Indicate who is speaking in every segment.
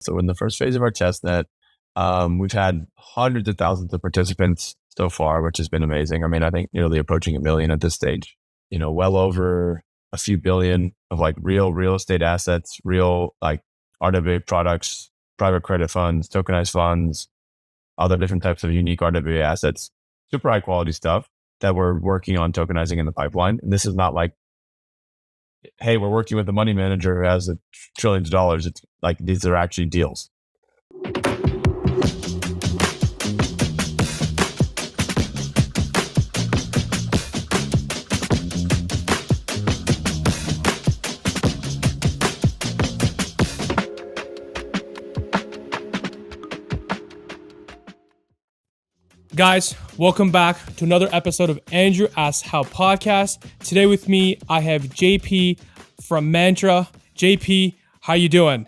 Speaker 1: So in the first phase of our testnet, we've had hundreds of thousands of participants so far, which has been amazing. I mean, I think nearly approaching 1 million at this stage, well over a few billion of like real estate assets, real like RWA products, private credit funds, tokenized funds, other different types of unique RWA assets, super high quality stuff that we're working on tokenizing in the pipeline. And this is not like, hey, we're working with a money manager who has trillions of dollars. It's like, these are actually deals.
Speaker 2: Guys, welcome back to another episode of Andrew Asks How podcast. Today with me, I have JP from Mantra. JP, how you doing?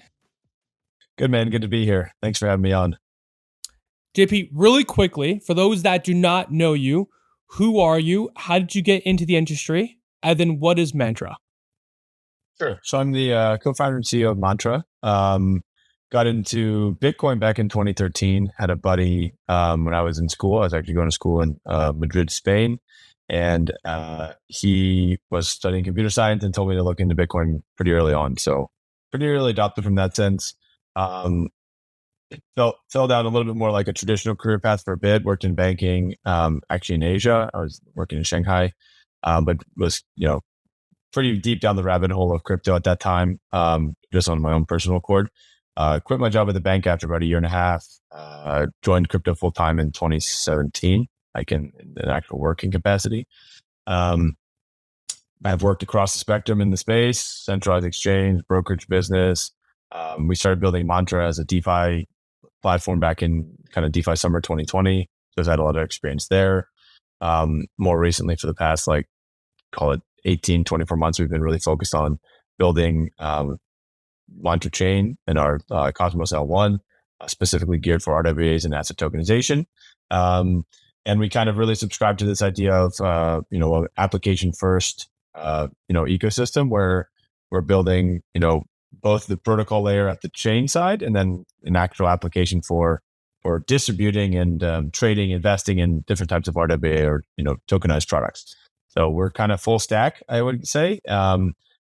Speaker 1: Good, man. Good to be here. Thanks for having me on.
Speaker 2: JP, really quickly, for those that do not know you, who are you? How did you get into the industry? And then what is Mantra?
Speaker 1: Sure. So I'm the co-founder and CEO of Mantra. Got into Bitcoin back in 2013. Had a buddy when I was in school. I was actually going to school in Madrid, Spain. And he was studying computer science and told me to look into Bitcoin pretty early on. So pretty early adopted from that sense. It fell down a little bit more like a traditional career path for a bit. Worked in banking, actually in Asia. I was working in Shanghai, but was, pretty deep down the rabbit hole of crypto at that time, just on my own personal accord. Quit my job at the bank after about a year and a half. Joined crypto full time in 2017, like in an actual working capacity. I've worked across the spectrum in the space, centralized exchange, brokerage business. We started building Mantra as a DeFi platform back in kind of DeFi summer 2020. So I've had a lot of experience there. More recently, for the past, call it 18, 24 months, we've been really focused on building Mantra chain and our Cosmos L1, specifically geared for RWAs and asset tokenization. And we kind of really subscribe to this idea of, an application first, ecosystem where we're building, both the protocol layer at the chain side and then an actual application for distributing and trading, investing in different types of RWA or, tokenized products. So we're kind of full stack, I would say.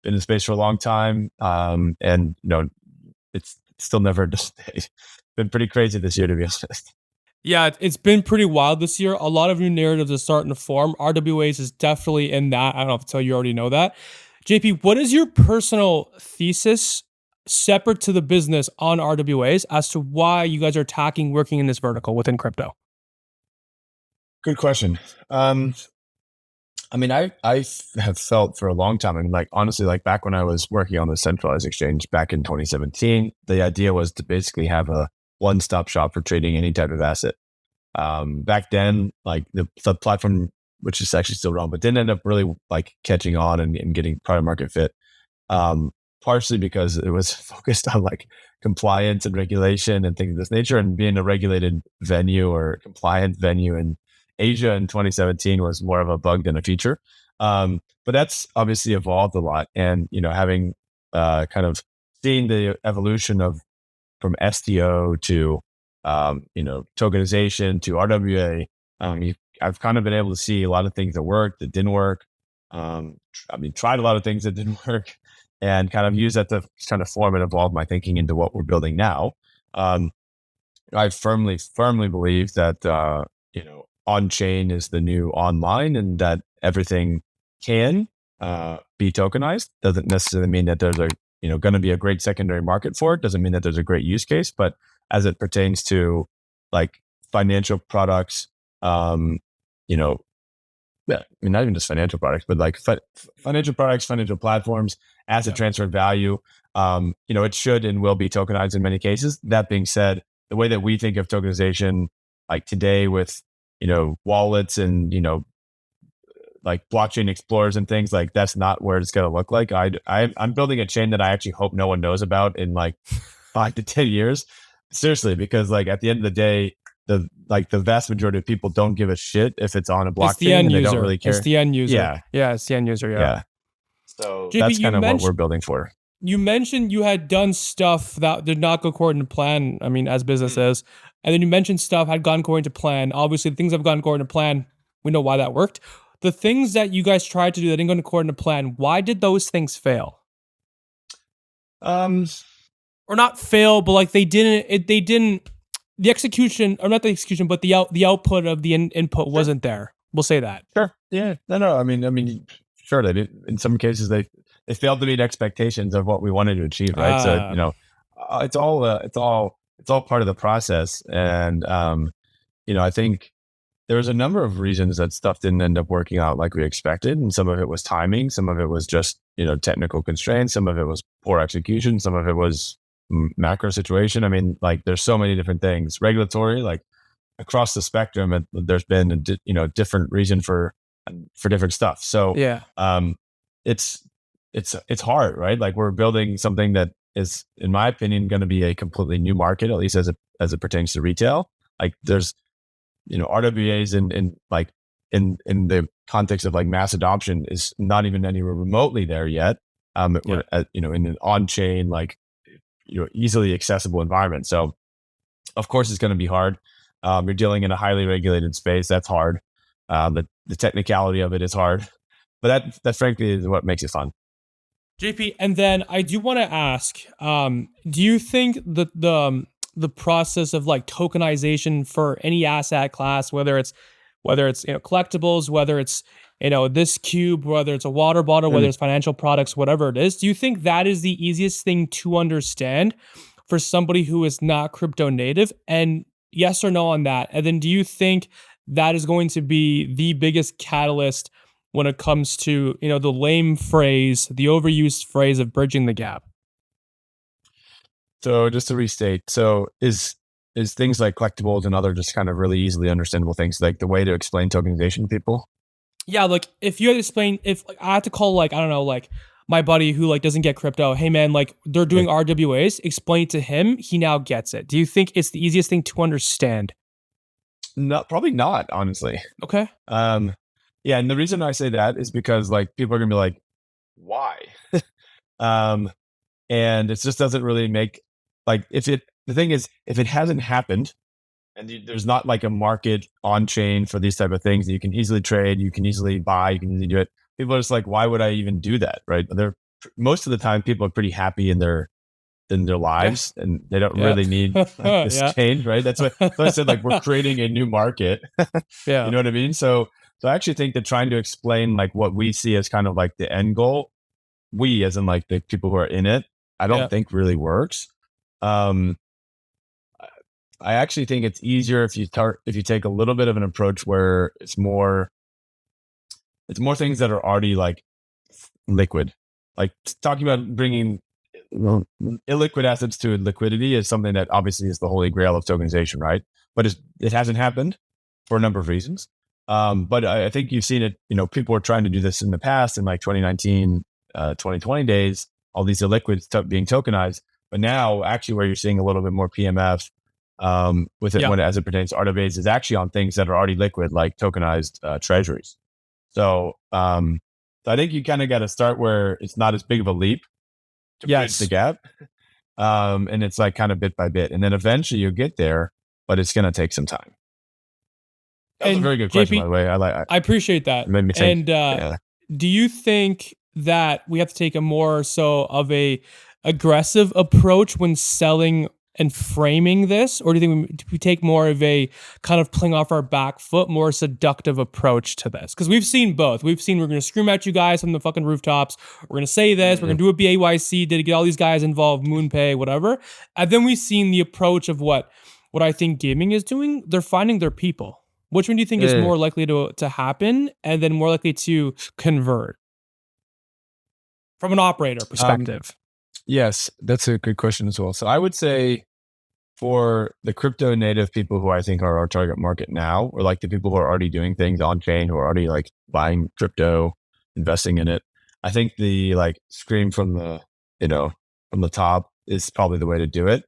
Speaker 1: Been in the space for a long time, and it's still never been pretty crazy this year, to be honest.
Speaker 2: Yeah, it's been pretty wild this year. A lot of new narratives are starting to form. RWAs is definitely in that. I don't have to tell you, already know that. JP, what is your personal thesis separate to the business on RWAs as to why you guys are attacking working in this vertical within crypto?
Speaker 1: Good question. I have felt for a long time, and honestly, back when I was working on the centralized exchange back in 2017, the idea was to basically have a one-stop shop for trading any type of asset. Back then, the platform, which is actually still wrong, but didn't end up really catching on and getting product market fit. Partially because it was focused on compliance and regulation and things of this nature, and being a regulated venue or compliant venue in Asia in 2017 was more of a bug than a feature. But that's obviously evolved a lot. And, having kind of seen the evolution from STO to, tokenization to RWA, I've kind of been able to see a lot of things that worked, that didn't work. Tried a lot of things that didn't work and kind of use that to kind of form and evolve my thinking into what we're building now. I firmly believe that, on-chain is the new online, and that everything can be tokenized. Doesn't necessarily mean that there's going to be a great secondary market for it. Doesn't mean that there's a great use case, but as it pertains to financial products, not even just financial products, but financial products, financial platforms, asset transfer value, it should and will be tokenized in many cases. That being said, the way that we think of tokenization, today with wallets and, blockchain explorers and things, that's not where it's going to look like. I'm building a chain that I actually hope no one knows about in 5 to 10 years. Seriously, because at the end of the day, the vast majority of people don't give a shit if it's on a blockchain.
Speaker 2: It's the end user.
Speaker 1: They don't really care.
Speaker 2: It's the end user.
Speaker 1: Yeah.
Speaker 2: Yeah, it's the end user. Yeah.
Speaker 1: So
Speaker 2: JP,
Speaker 1: that's kind of what we're building for.
Speaker 2: you mentioned you had done stuff that did not go according to plan. I mean, as business is, and then you mentioned stuff had gone according to plan. Obviously, things have gone according to plan. We know why that worked. The things that you guys tried to do that didn't go according to plan. Why did those things fail?
Speaker 1: Um,
Speaker 2: Or not fail, but like they didn't. They didn't. The execution, or not the execution, but the output of the input
Speaker 1: sure,
Speaker 2: wasn't there. We'll say that.
Speaker 1: sure, yeah, no. Sure, they did. In some cases, they failed to meet expectations of what we wanted to achieve, right? So
Speaker 2: Uh,
Speaker 1: it's all part of the process, and I think there was a number of reasons that stuff didn't end up working out like we expected, and some of it was timing, some of it was just technical constraints, some of it was poor execution, some of it was macro situation. I mean, like there's so many different things, regulatory, like across the spectrum, and there's been different reason for different stuff. So
Speaker 2: yeah.
Speaker 1: it's it's hard, right? Like we're building something that is, in my opinion, going to be a completely new market, at least as it pertains to retail. Like there's RWAs in the context of like mass adoption is not even anywhere remotely there yet.
Speaker 2: Yeah.
Speaker 1: We're in an on-chain, like easily accessible environment. So of course it's going to be hard. You're dealing in a highly regulated space. That's hard. The technicality of it is hard, but that frankly is what makes it fun.
Speaker 2: JP, and then I do want to ask, do you think that the process of like tokenization for any asset class, whether it's collectibles, whether it's this cube, whether it's a water bottle, whether
Speaker 1: Mm.
Speaker 2: it's financial products, whatever it is, do you think that is the easiest thing to understand for somebody who is not crypto native? And yes or no on that? And then do you think that is going to be the biggest catalyst when it comes to the lame phrase, the overused phrase of bridging the gap?
Speaker 1: So just to restate, so is things like collectibles and other just kind of really easily understandable things like the way to explain tokenization to people?
Speaker 2: Yeah, like if you had to explain, if like, I had to call like I don't know, like my buddy who like doesn't get crypto, hey man, like they're doing RWAs, explain it to him, he now gets it. Do you think it's the easiest thing to understand?
Speaker 1: No, probably not, honestly.
Speaker 2: Okay.
Speaker 1: Yeah, and the reason I say that is because like people are gonna be like, why? um, and it just doesn't really make like if it. The thing is, if it hasn't happened, and there's not like a market on chain for these type of things that you can easily trade, you can easily buy, you can easily do it. People are just like, why would I even do that? Right? They're most of the time people are pretty happy in their
Speaker 2: Yeah.
Speaker 1: lives, and they don't
Speaker 2: Yeah.
Speaker 1: really need like this
Speaker 2: Yeah.
Speaker 1: change, right? That's what I said. Like we're creating a new market.
Speaker 2: Yeah.
Speaker 1: You know what I mean? So I actually think that trying to explain like what we see as kind of like the end goal, we as in like the people who are in it, I
Speaker 2: Yeah.
Speaker 1: don't think really works. Um, I actually think it's easier if you take a little bit of an approach where it's more things that are already like liquid. Like talking about bringing illiquid assets to liquidity is something that obviously is the holy grail of tokenization, right? But it hasn't happened for a number of reasons. But I think you've seen it. People were trying to do this in the past in like 2019, 2020 days. All these illiquids being tokenized, but now actually where you're seeing a little bit more PMF with it
Speaker 2: Yeah.
Speaker 1: when as it pertains to RWAs is actually on things that are already liquid, like tokenized treasuries. So I think you kind of got to start where it's not as big of a leap to bridge the
Speaker 2: Yes.
Speaker 1: gap. And it's like kind of bit by bit. And then eventually you'll get there, but it's going to take some time. That was a
Speaker 2: And
Speaker 1: very good question, by
Speaker 2: JP,
Speaker 1: the way.
Speaker 2: I appreciate
Speaker 1: It
Speaker 2: that.
Speaker 1: made me think.
Speaker 2: And
Speaker 1: Yeah.
Speaker 2: do you think that we have to take a more so of a aggressive approach when selling and framing this, or do you think we take more of a kind of playing off our back foot, more seductive approach to this? Because we've seen both. We've seen we're going to scream at you guys from the fucking rooftops. We're going to say this. We're going to do a BAYC to get all these guys involved, MoonPay, whatever. And then we've seen the approach of what I think gaming is doing. They're finding their people. Which one do you think is
Speaker 1: Yeah.
Speaker 2: more likely to happen, and then more likely to convert from an operator perspective?
Speaker 1: Yes, that's a good question as well. So I would say for the crypto native people who I think are our target market now, or like the people who are already doing things on chain, who are already like buying crypto, investing in it, I think the like scream from from the top is probably the way to do it.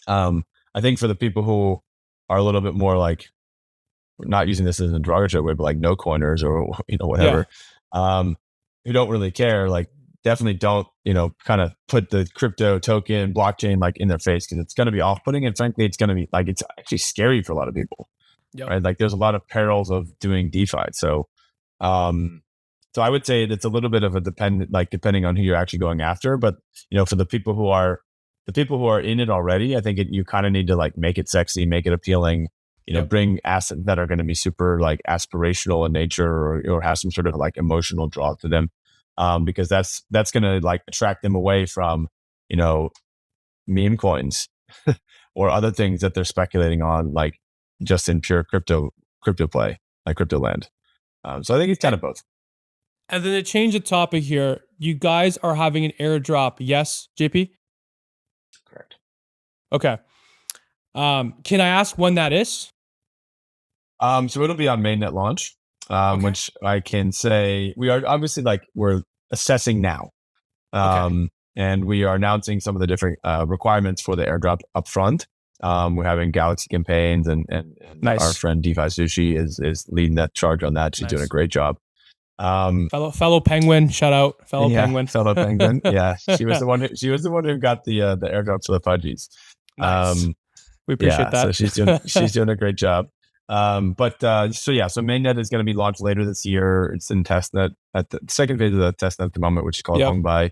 Speaker 1: I think for the people who are a little bit more like, not using this as a derogatory way, but like no coiners or whatever, who don't really care, like definitely don't, kind of put the crypto token blockchain like in their face, because it's going to be off-putting, and frankly, it's going to be like, it's actually scary for a lot of people,
Speaker 2: Yep.
Speaker 1: right? Like there's a lot of perils of doing DeFi. Um, so I would say that's a little bit of a depending on who you're actually going after. But for the people who are in it already, I think you kind of need to like make it sexy, make it appealing.
Speaker 2: Yep.
Speaker 1: Bring assets that are going to be super like aspirational in nature, or have some sort of like emotional draw to them, because that's going to like attract them away from meme coins or other things that they're speculating on, like just in pure crypto play, like crypto land. So I think it's kind of both.
Speaker 2: And then to change the topic here, you guys are having an airdrop, yes, JP?
Speaker 1: Correct.
Speaker 2: Okay. Can I ask when that is?
Speaker 1: So it'll be on mainnet launch,
Speaker 2: Okay.
Speaker 1: which I can say we are obviously we're assessing now. And we are announcing some of the different requirements for the airdrop upfront. We're having Galaxy campaigns, and
Speaker 2: Nice.
Speaker 1: our friend DeFi Sushi is leading that charge on that. She's doing a great job.
Speaker 2: Fellow penguin, shout out, fellow penguin.
Speaker 1: Fellow penguin. Yeah, she was the one who got the airdrop to the Fudgies.
Speaker 2: Nice. We appreciate that.
Speaker 1: So she's doing a great job. So mainnet is going to be launched later this year. It's in testnet at the second phase of the testnet at the moment, which is called Hongbai.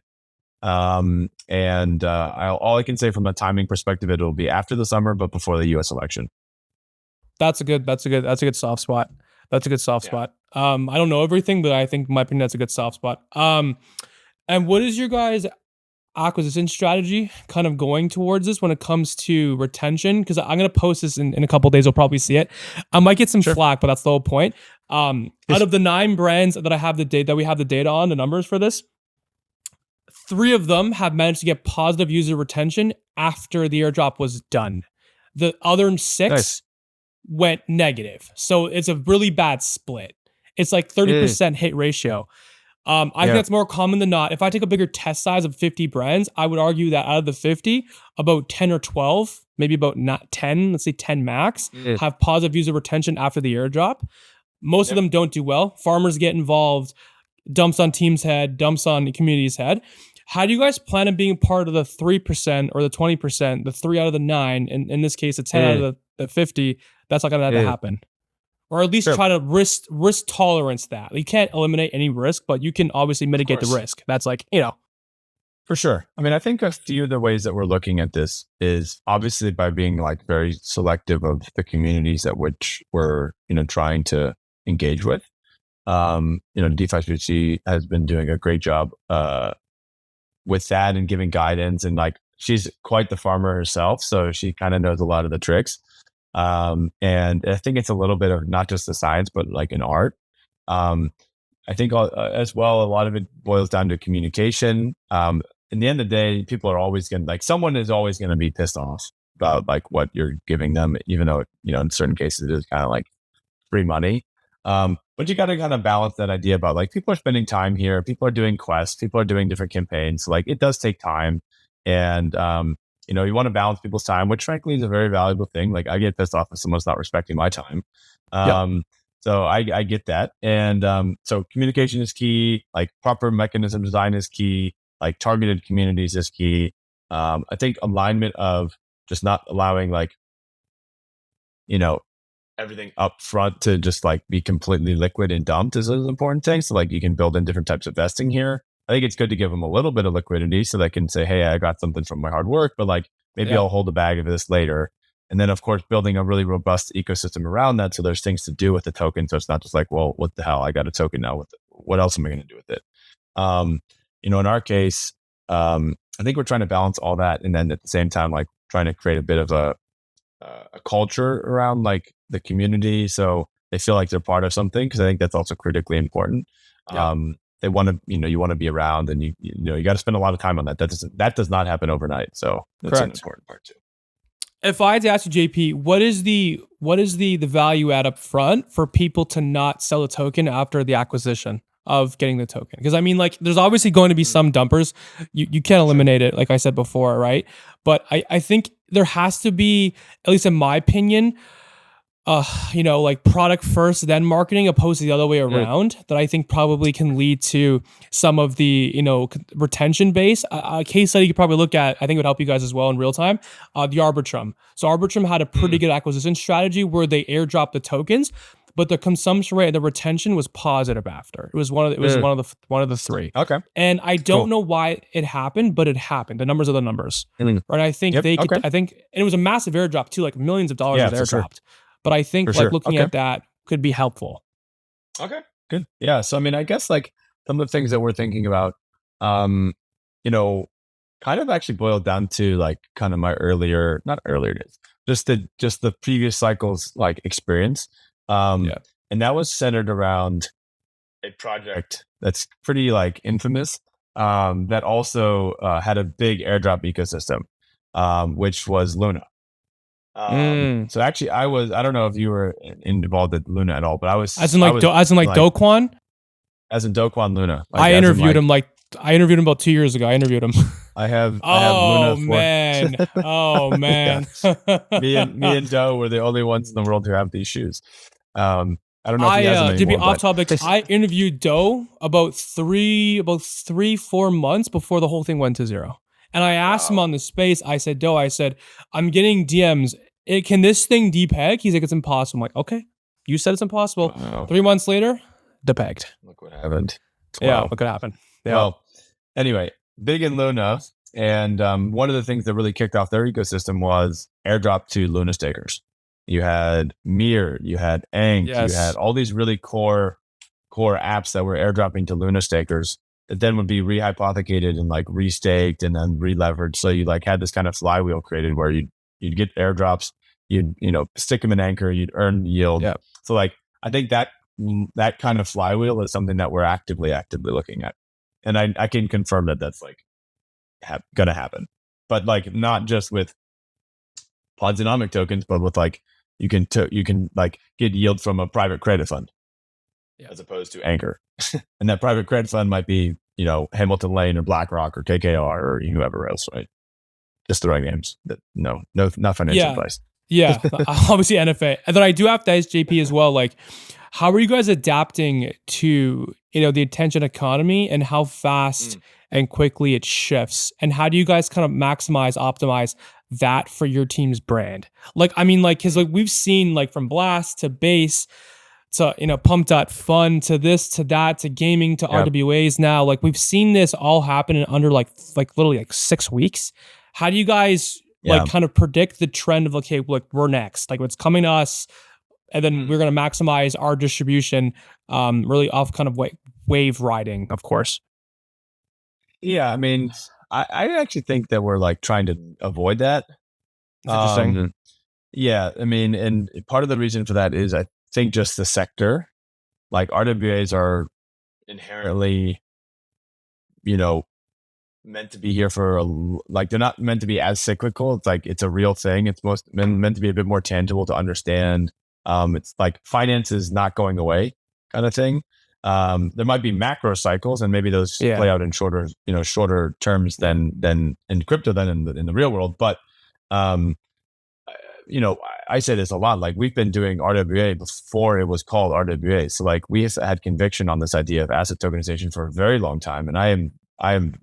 Speaker 1: All I can say from a timing perspective, it'll be after the summer, but before the U.S. election.
Speaker 2: That's a good soft spot. That's a good soft spot. I don't know everything, but I think in my opinion, that's a good soft spot. And what is your guys' acquisition strategy kind of going towards this when it comes to retention? Because I'm going to post this in a couple of days. You'll probably see it. I might get some flack, but that's the whole point. Out of the 9 brands that I have that we have the data on, the numbers for this, 3 of them have managed to get positive user retention after the airdrop was done. The other 6 went negative. So it's a really bad split. It's like 30% hit ratio. I think that's more common than not. If I take a bigger test size of 50 brands, I would argue that out of the 50, about 10 or 12, maybe about not 10, let's say 10 max, have positive user retention after the airdrop. Most of them don't do well. Farmers get involved, dumps on team's head, dumps on the community's head. How do you guys plan on being part of the 3% or the 20%, the 3 out of the 9, and in this case, the 10 out of the 50, that's not going to have to happen? Or at least try to risk tolerance that. You can't eliminate any risk, but you can obviously mitigate the risk. That's
Speaker 1: For sure. I mean, I think a few of the ways that we're looking at this is obviously by being very selective of the communities at which we're, trying to engage with. DeFi Sushi has been doing a great job with that and giving guidance, and she's quite the farmer herself, so she kind of knows a lot of the tricks. And I think it's a little bit of not just the science, but an art. I think as well, a lot of it boils down to communication. In the end of the day, people are always going to someone is always going to be pissed off about what you're giving them, even though, in certain cases it is kind of free money. But you got to kind of balance that idea about people are spending time here, people are doing quests, people are doing different campaigns. So it does take time, and you want to balance people's time, which frankly is a very valuable thing. I get pissed off if someone's not respecting my time. So I get that. And so communication is key, proper mechanism design is key, targeted communities is key. I think alignment of just not allowing everything up front to just be completely liquid and dumped is an important thing. So you can build in different types of vesting here. I think it's good to give them a little bit of liquidity so they can say, hey, I got something from my hard work, but maybe I'll hold a bag of this later. And then, of course, building a really robust ecosystem around that. So there's things to do with the token. So it's not just well, what the hell? I got a token now. What else am I going to do with it? In our case, I think we're trying to balance all that. And then at the same time, trying to create a bit of a culture around the community. So they feel like they're part of something, because I think that's also critically important. They want to, you want to be around, and you got to spend a lot of time on that. That does not happen overnight. So that's an important part too.
Speaker 2: If I had to ask you, JP, what is the value add up front for people to not sell a token after the acquisition of getting the token? Because I mean, there's obviously going to be some dumpers. You can't eliminate it, like I said before, right? But I think there has to be, at least in my opinion, like product first, then marketing, opposed to the other way
Speaker 1: Mm.
Speaker 2: around, that I think probably can lead to some of the, retention base. A case study you could probably look at, I think it would help you guys as well in real time, the Arbitrum. So Arbitrum had a pretty good acquisition strategy where they airdropped the tokens, but the consumption rate and the retention was positive after. It was one of the three.
Speaker 1: Okay.
Speaker 2: And I don't
Speaker 1: Cool.
Speaker 2: know why it happened, but it happened. The numbers are the numbers.
Speaker 1: Mm.
Speaker 2: Right. I think
Speaker 1: Yep.
Speaker 2: they could,
Speaker 1: Okay.
Speaker 2: and it was a massive airdrop too, like millions of dollars
Speaker 1: Yeah,
Speaker 2: was
Speaker 1: for sure.
Speaker 2: airdropped. But I think
Speaker 1: For
Speaker 2: like
Speaker 1: sure.
Speaker 2: looking
Speaker 1: Okay.
Speaker 2: at that could be helpful.
Speaker 1: Okay. Good. Yeah. So I mean, I guess like some of the things that we're thinking about, you know, kind of actually boiled down to like kind of my not earlier days, just the previous cycles like experience.
Speaker 2: Yeah.
Speaker 1: And that was centered around a project that's pretty like infamous, that also had a big airdrop ecosystem, which was Luna. So actually, I don't know if you were involved in Luna at all, but I was
Speaker 2: As in like Do Kwon.
Speaker 1: as in Do Kwon Luna. Like,
Speaker 2: I
Speaker 1: as in,
Speaker 2: interviewed
Speaker 1: like,
Speaker 2: him I interviewed him about 2 years ago. I interviewed him.
Speaker 1: I have
Speaker 2: Oh
Speaker 1: Luna for
Speaker 2: man. Oh man.
Speaker 1: me and Joe were the only ones in the world who have these shoes. I don't know if he has them
Speaker 2: To be
Speaker 1: anymore.
Speaker 2: off topic, I interviewed Doe about 3-4 months before the whole thing went to zero. And I asked him on the space, I said, Doe, I'm getting DMs. Can this thing depeg? He's like, it's impossible. I'm like, okay, you said it's impossible.
Speaker 1: Wow.
Speaker 2: 3 months later, depegged.
Speaker 1: Look what happened.
Speaker 2: Yeah,
Speaker 1: Wow.
Speaker 2: what could happen? Yeah.
Speaker 1: Well, anyway, big in Luna. And one of the things that really kicked off their ecosystem was airdrop to Luna stakers. You had Mir, you had Ank,
Speaker 2: Yes.
Speaker 1: you had all these really core apps that were airdropping to Luna stakers that then would be rehypothecated and like restaked and then releveraged. So you like had this kind of flywheel created where you'd get airdrops, you'd stick them in Anchor, you'd earn yield.
Speaker 2: Yeah.
Speaker 1: So like I think that kind of flywheel is something that we're actively looking at, and I can confirm that that's like gonna happen, but like not just with Podsonomic tokens, but with like you can like get yield from a private credit fund, as opposed to Anchor, and that private credit fund might be Hamilton Lane or BlackRock or KKR or whoever else, right? Just throwing names. No, not financial advice.
Speaker 2: Yeah, obviously NFA. And then I do have to ask JP as well, like, how are you guys adapting to, the attention economy and how fast and quickly it shifts? And how do you guys kind of optimize that for your team's brand? Like, I mean, like, cause like we've seen like from Blast to Base to, Pump.Fun to this, to that, to gaming, to RWAs now, like we've seen this all happen in under like literally like 6 weeks. How do you guys like kind of predict the trend of, okay, like we're next, like what's coming to us, and then we're going to maximize our distribution, really off kind of wave riding, of course.
Speaker 1: Yeah, I mean, I actually think that we're like trying to avoid that.
Speaker 2: It's interesting.
Speaker 1: Yeah, I mean, and part of the reason for that is I think just the sector, like RWAs are inherently, meant to be here for like they're not meant to be as cyclical. It's like it's a real thing. It's meant to be a bit more tangible to understand. It's like finance is not going away, kind of thing. There might be macro cycles, and maybe those play out in shorter terms than in crypto than in the real world. But I say this a lot. Like we've been doing RWA before it was called RWA. So like we had conviction on this idea of asset tokenization for a very long time, and I am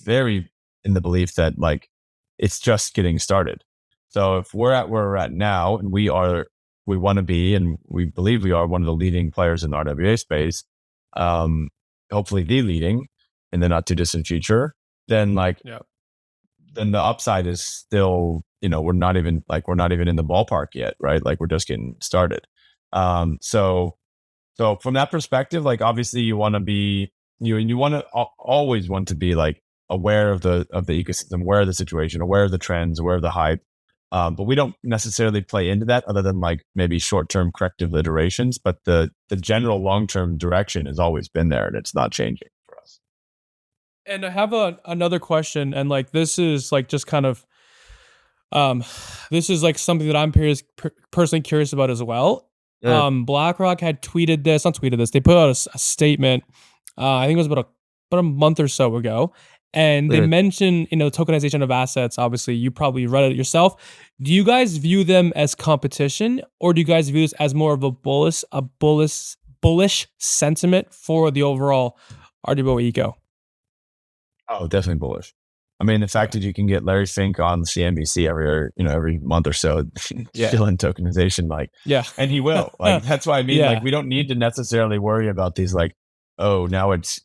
Speaker 1: very in the belief that like it's just getting started. So if we're at where we're at now, and we want to be, and we believe we are one of the leading players in the RWA space, hopefully the leading in the not too distant future, then then the upside is still, we're not even in the ballpark yet, right? Like we're just getting started. So from that perspective, like obviously you want to be, you want to always want to be like aware of the ecosystem, aware of the situation, aware of the trends, aware of the hype. But we don't necessarily play into that other than like maybe short-term corrective iterations. But the general long-term direction has always been there, and it's not changing for us.
Speaker 2: And I have another question, and like this is like just kind of, this is like something that I'm personally curious about as well. BlackRock had tweeted this, not tweeted this. They put out a statement. I think it was about a month or so ago, and they
Speaker 1: Okay.
Speaker 2: mention, tokenization of assets. Obviously, you probably read it yourself. Do you guys view them as competition, or do you guys view this as more of bullish sentiment for the overall RWO eco?
Speaker 1: Oh, definitely bullish. I mean, the fact
Speaker 2: Okay.
Speaker 1: that you can get Larry Fink on CNBC every month or so,
Speaker 2: Yeah.
Speaker 1: still in tokenization, like,
Speaker 2: Yeah.
Speaker 1: and he will. Like, that's why I mean, like,
Speaker 2: Yeah.
Speaker 1: we don't need to necessarily worry about these, like, oh, now it's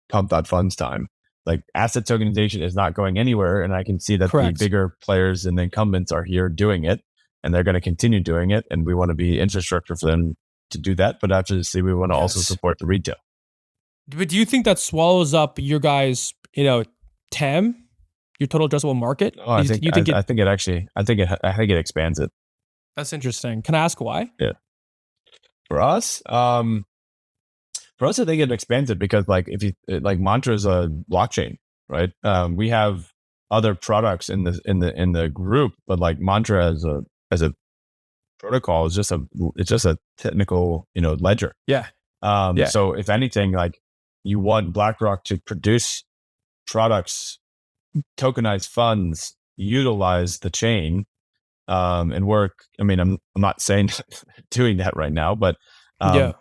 Speaker 1: pump.funds time. Like, asset tokenization is not going anywhere, and I can see that the
Speaker 2: Correct.
Speaker 1: bigger players and the incumbents are here doing it, and they're going to continue doing it, and we want to be infrastructure for them to do that. But obviously, we want to also
Speaker 2: Yes.
Speaker 1: support the retail.
Speaker 2: But do you think that swallows up your guys, TAM, your total addressable market?
Speaker 1: Oh, I think
Speaker 2: You think it?
Speaker 1: I think it actually I think it expands it.
Speaker 2: That's interesting. Can I ask why?
Speaker 1: Yeah. For us, I think it expands it because, like, if you like, Mantra is a blockchain, right? We have other products in the group, but like Mantra as a protocol is just a technical ledger.
Speaker 2: Yeah. Yeah.
Speaker 1: So if anything, like, you want BlackRock to produce products, tokenized funds, utilize the chain, and work. I mean, I'm not saying doing that right now, but
Speaker 2: Yeah.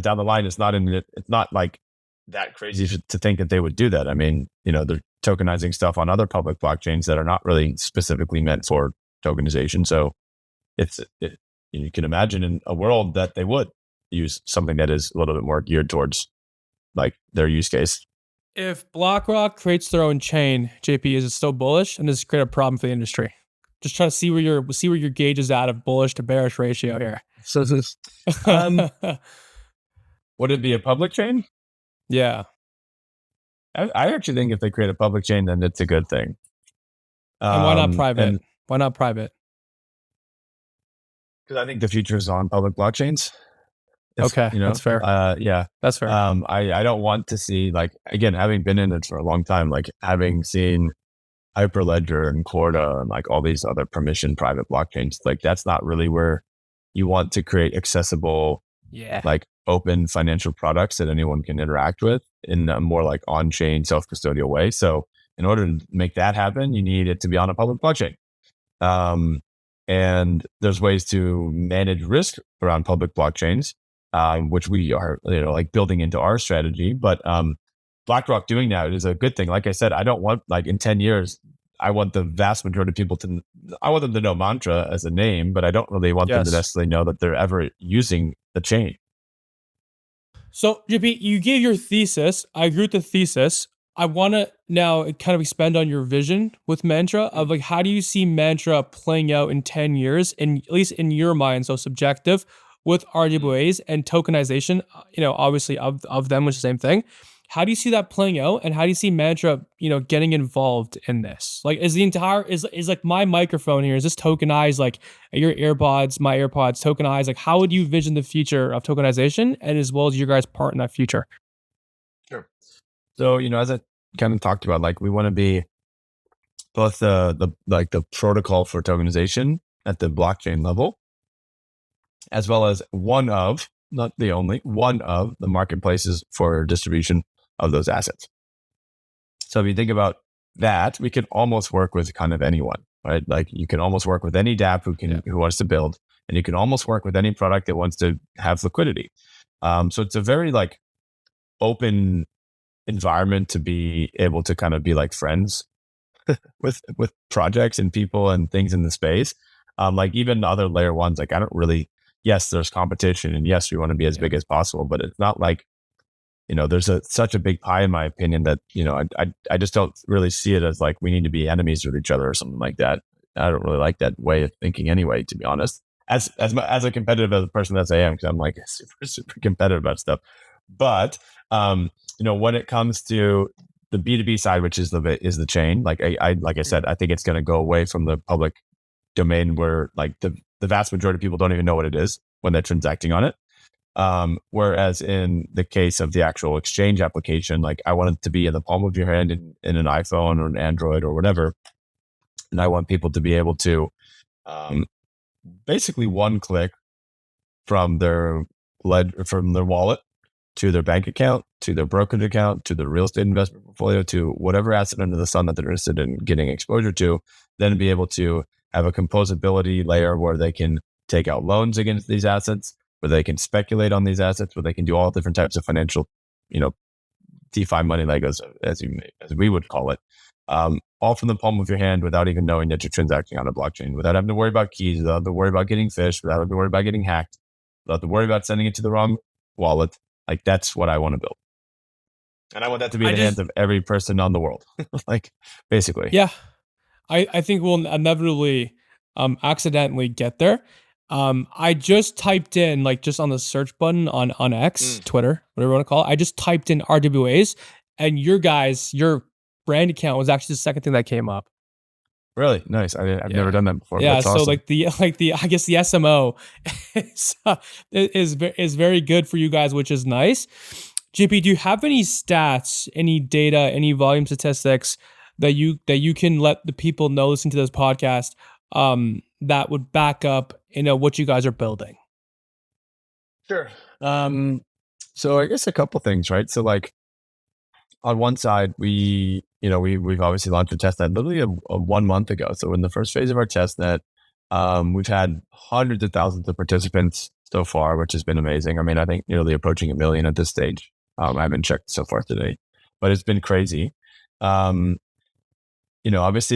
Speaker 1: down the line, it's not like that crazy to think that they would do that. I mean, they're tokenizing stuff on other public blockchains that are not really specifically meant for tokenization. So you can imagine in a world that they would use something that is a little bit more geared towards, like, their use case.
Speaker 2: If BlackRock creates their own chain, JP, is it still bullish? And does it create a problem for the industry? Just trying to see where your gauge is at of bullish to bearish ratio here.
Speaker 1: So this, um, would it be a public chain?
Speaker 2: Yeah.
Speaker 1: I actually think if they create a public chain, then it's a good thing.
Speaker 2: And why not private?
Speaker 1: And
Speaker 2: Why not private?
Speaker 1: because I think the future is on public blockchains.
Speaker 2: Okay, that's fair.
Speaker 1: Yeah.
Speaker 2: That's fair.
Speaker 1: I don't want to see, like, again, having been in it for a long time, like, having seen Hyperledger and Corda and, like, all these other permission private blockchains, like, that's not really where you want to create accessible,
Speaker 2: Yeah.
Speaker 1: like, open financial products that anyone can interact with in a more, like, on-chain self-custodial way. So in order to make that happen, you need it to be on a public blockchain. And there's ways to manage risk around public blockchains, which we are, like, building into our strategy. But BlackRock doing that is a good thing. Like I said, I don't want, like, in 10 years, I want the vast majority of people I want them to know Mantra as a name, but I don't really want them to
Speaker 2: Yes.
Speaker 1: necessarily know that they're ever using the chain.
Speaker 2: So, JP, you gave your thesis. I agree with the thesis. I want to now kind of expand on your vision with Mantra of, like, how do you see Mantra playing out in 10 years, and at least in your mind, so subjective, with RWAs and tokenization, obviously of them, which is the same thing. How do you see that playing out, and how do you see Mantra, getting involved in this? Like, is like my microphone here, is this tokenized? Like, your AirPods, my AirPods tokenized? Like, how would you vision the future of tokenization, and as well as your guys' part in that future?
Speaker 1: Sure. So, as I kind of talked about, like, we want to be both the protocol for tokenization at the blockchain level, as well as one of, not the only, one of the marketplaces for distribution of those assets. So if you think about that, we can almost work with kind of anyone, right? Like, you can almost work with any DApp who wants to build, and you can almost work with any product that wants to have liquidity. So it's a very, like, open environment to be able to kind of be like friends with projects and people and things in the space. Like, even other layer ones, like, I don't really, yes, there's competition, and yes, we want to be as big as possible, but it's not like, there's such a big pie, in my opinion, that, I just don't really see it as, like, we need to be enemies with each other or something like that. I don't really like that way of thinking anyway, to be honest, as a competitive as a person as I am, because I'm, like, super competitive about stuff. But, when it comes to the B2B side, which is the chain, like I said, I think it's going to go away from the public domain where, like, the vast majority of people don't even know what it is when they're transacting on it. Whereas in the case of the actual exchange application, like, I want it to be in the palm of your hand in an iPhone or an Android or whatever. And I want people to be able to basically one click from their wallet to their bank account, to their brokerage account, to their real estate investment portfolio, to whatever asset under the sun that they're interested in getting exposure to, then be able to have a composability layer where they can take out loans against these assets, where they can speculate on these assets, where they can do all different types of financial, DeFi money Legos, as we would call it, all from the palm of your hand without even knowing that you're transacting on a blockchain, without having to worry about keys, without having to worry about getting phished, without having to worry about getting hacked, without to worry about sending it to the wrong wallet. Like, that's what I want to build. And I want that to be in the hands of every person on the world. Like, basically.
Speaker 2: Yeah. I think we'll inevitably accidentally get there. I just typed in, like, just on the search button on X, Twitter, whatever you want to call it, I just typed in RWAs, and your brand account was actually the second thing that came up.
Speaker 1: Really nice. I've never done that before.
Speaker 2: Yeah,
Speaker 1: That's
Speaker 2: so
Speaker 1: awesome.
Speaker 2: I guess the SMO is very good for you guys, which is nice. JP, do you have any stats, any data, any volume statistics that you can let the people know listening to this podcast that would back up what you guys are building?
Speaker 1: Sure. So I guess a couple things, right? So, like, on one side, we've obviously launched a testnet literally a 1 month ago. So in the first phase of our testnet, we've had hundreds of thousands of participants so far, which has been amazing. I mean, I think nearly approaching 1 million at this stage. I haven't checked so far today, but it's been crazy. Obviously,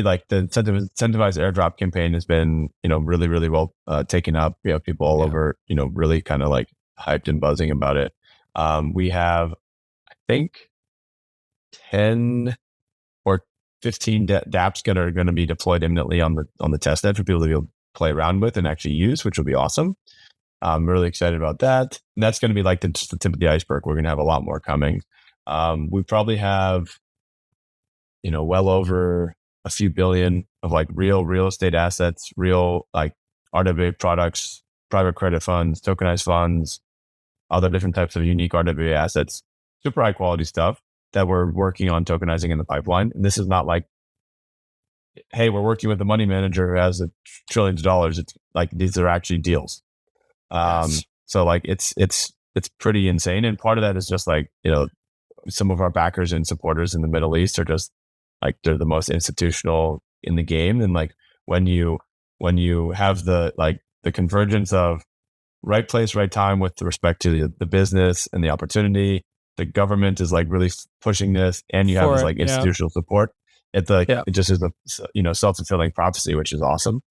Speaker 1: like, the incentivized airdrop campaign has been, really, really well taken up. We have people all over, really kind of like hyped and buzzing about it. We have, I think, 10 or 15 dApps that are going to be deployed imminently on the testnet for people to be able to play around with and actually use, which will be awesome. I'm really excited about that. And that's going to be like just the tip of the iceberg. We're going to have a lot more coming. We probably have, well over a few billion of like real estate assets, real like RWA products, private credit funds, tokenized funds, other different types of unique RWA assets, super high quality stuff that we're working on tokenizing in the pipeline. And this is not like, hey, we're working with a money manager who has trillions of dollars. It's like, these are actually deals.
Speaker 2: Yes.
Speaker 1: So, like, it's pretty insane. And part of that is just like, some of our backers and supporters in the Middle East are just like, they're the most institutional in the game. And like, when you have the convergence of right place, right time with respect to the business and the opportunity, the government is like really pushing this, and you have this like institutional support. It just is a self-fulfilling prophecy, which is awesome.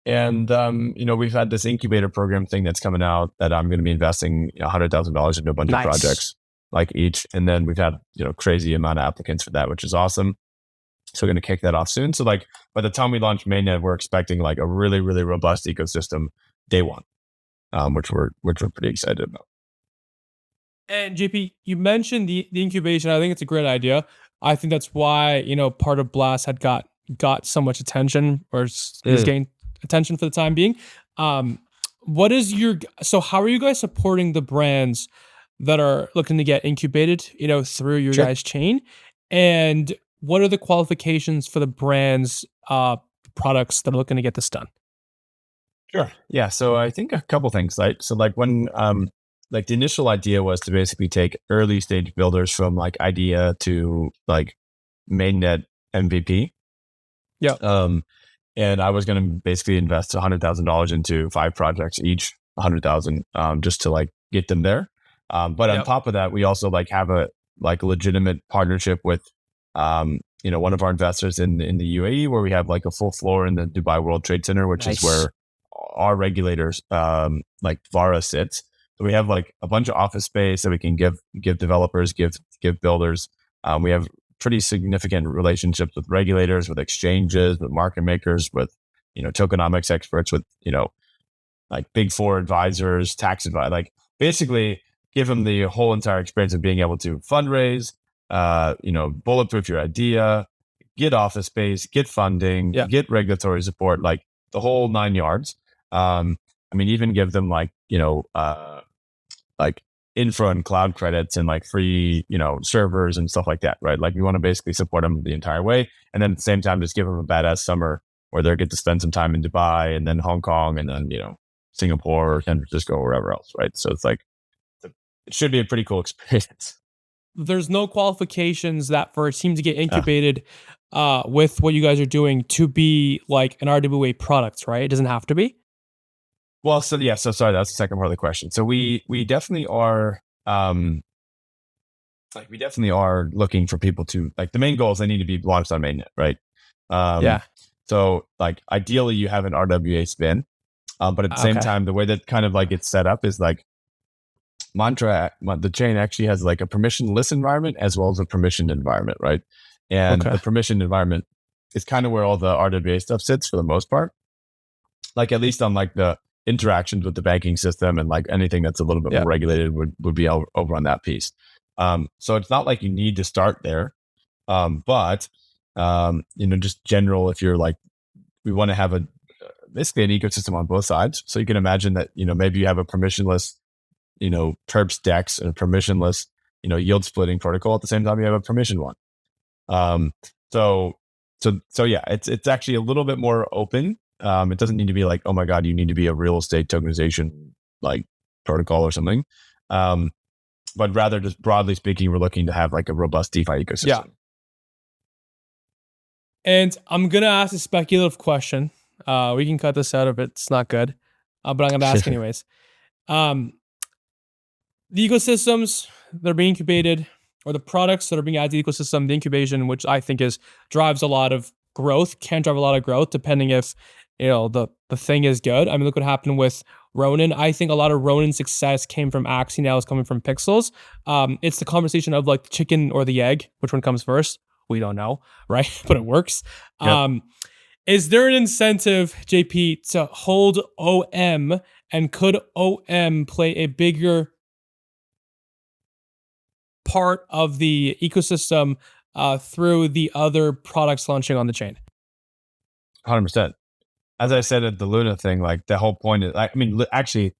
Speaker 1: We've had this incubator program thing that's coming out that I'm going to be investing $100,000 into a bunch of projects, like, each, and then we've had crazy amount of applicants for that, which is awesome. So we're going to kick that off soon. So, like, by the time we launch mainnet, we're expecting like a really, really robust ecosystem day one, which we're pretty excited about.
Speaker 2: And JP, you mentioned the incubation. I think it's a great idea. I think that's why part of Blast had got so much attention, or is gained attention for the time being. So how are you guys supporting the brands that are looking to get incubated, through your guys' chain? And what are the qualifications for the brands, products that are looking to get this done?
Speaker 1: Sure. Yeah. So I think a couple things, right? So, like, when like, the initial idea was to basically take early stage builders from like idea to like mainnet MVP.
Speaker 2: Yeah.
Speaker 1: And I was going to basically invest $100,000 into 5 projects, each 100,000, just to like get them there. But on top of that, we also like have a legitimate partnership with, one of our investors in the UAE, where we have like a full floor in the Dubai World Trade Center, which is where our regulators, like VARA, sits. So we have like a bunch of office space that we can give developers, give builders. We have pretty significant relationships with regulators, with exchanges, with market makers, with tokenomics experts, with like Big Four advisors, tax advisors. Like, basically give them the whole entire experience of being able to fundraise, bulletproof your idea, get office space, get funding, get regulatory support, like the whole 9 yards. Even give them like like infra and cloud credits and like free, servers and stuff like that, right? Like, we want to basically support them the entire way. And then at the same time, just give them a badass summer where they get to spend some time in Dubai and then Hong Kong and then, Singapore or San Francisco or wherever else, right? So it's like, it should be a pretty cool experience.
Speaker 2: There's no qualifications that for a team to get incubated with what you guys are doing to be like an RWA product, right? It doesn't have to be.
Speaker 1: Well, so yeah, so sorry, that's the second part of the question. So we definitely are like we definitely are looking for people to like the main goal is they need to be launched on mainnet, right?
Speaker 2: Yeah.
Speaker 1: So like ideally you have an RWA spin, but at the same
Speaker 2: Okay.
Speaker 1: time, the way that kind of like it's set up is like the chain actually has like a permissionless environment as well as a permissioned environment, right? And
Speaker 2: Okay.
Speaker 1: the permissioned environment is kind of where all the RWA stuff sits for the most part. Like at least on like the interactions with the banking system and like anything that's a little bit
Speaker 2: Yeah.
Speaker 1: more regulated would be over on that piece. So it's not like you need to start there, but just general. If you're like, we want to have a basically an ecosystem on both sides. So you can imagine that maybe you have a permissionless perps DEX and a permissionless yield splitting protocol at the same time you have a permission one. So yeah, it's actually a little bit more open. It doesn't need to be like, oh my God, you need to be a real estate tokenization like protocol or something. But rather just broadly speaking, we're looking to have like a robust DeFi ecosystem.
Speaker 2: Yeah. And I'm going to ask a speculative question. We can cut this out if it's not good, but I'm going to ask anyways. The ecosystems that are being incubated, or the products that are being added to the ecosystem, the incubation, which I think drives a lot of growth, can drive a lot of growth depending if the thing is good. I mean, look what happened with Ronin. I think a lot of Ronin's success came from Axie, now is coming from Pixels. It's the conversation of like the chicken or the egg, which one comes first? We don't know, right? But it works. Yep. Is there an incentive, JP, to hold OM, and could OM play a bigger part of the ecosystem through the other products launching on the chain?
Speaker 1: 100%. As I said at the Luna thing, like the whole point is, I mean, actually,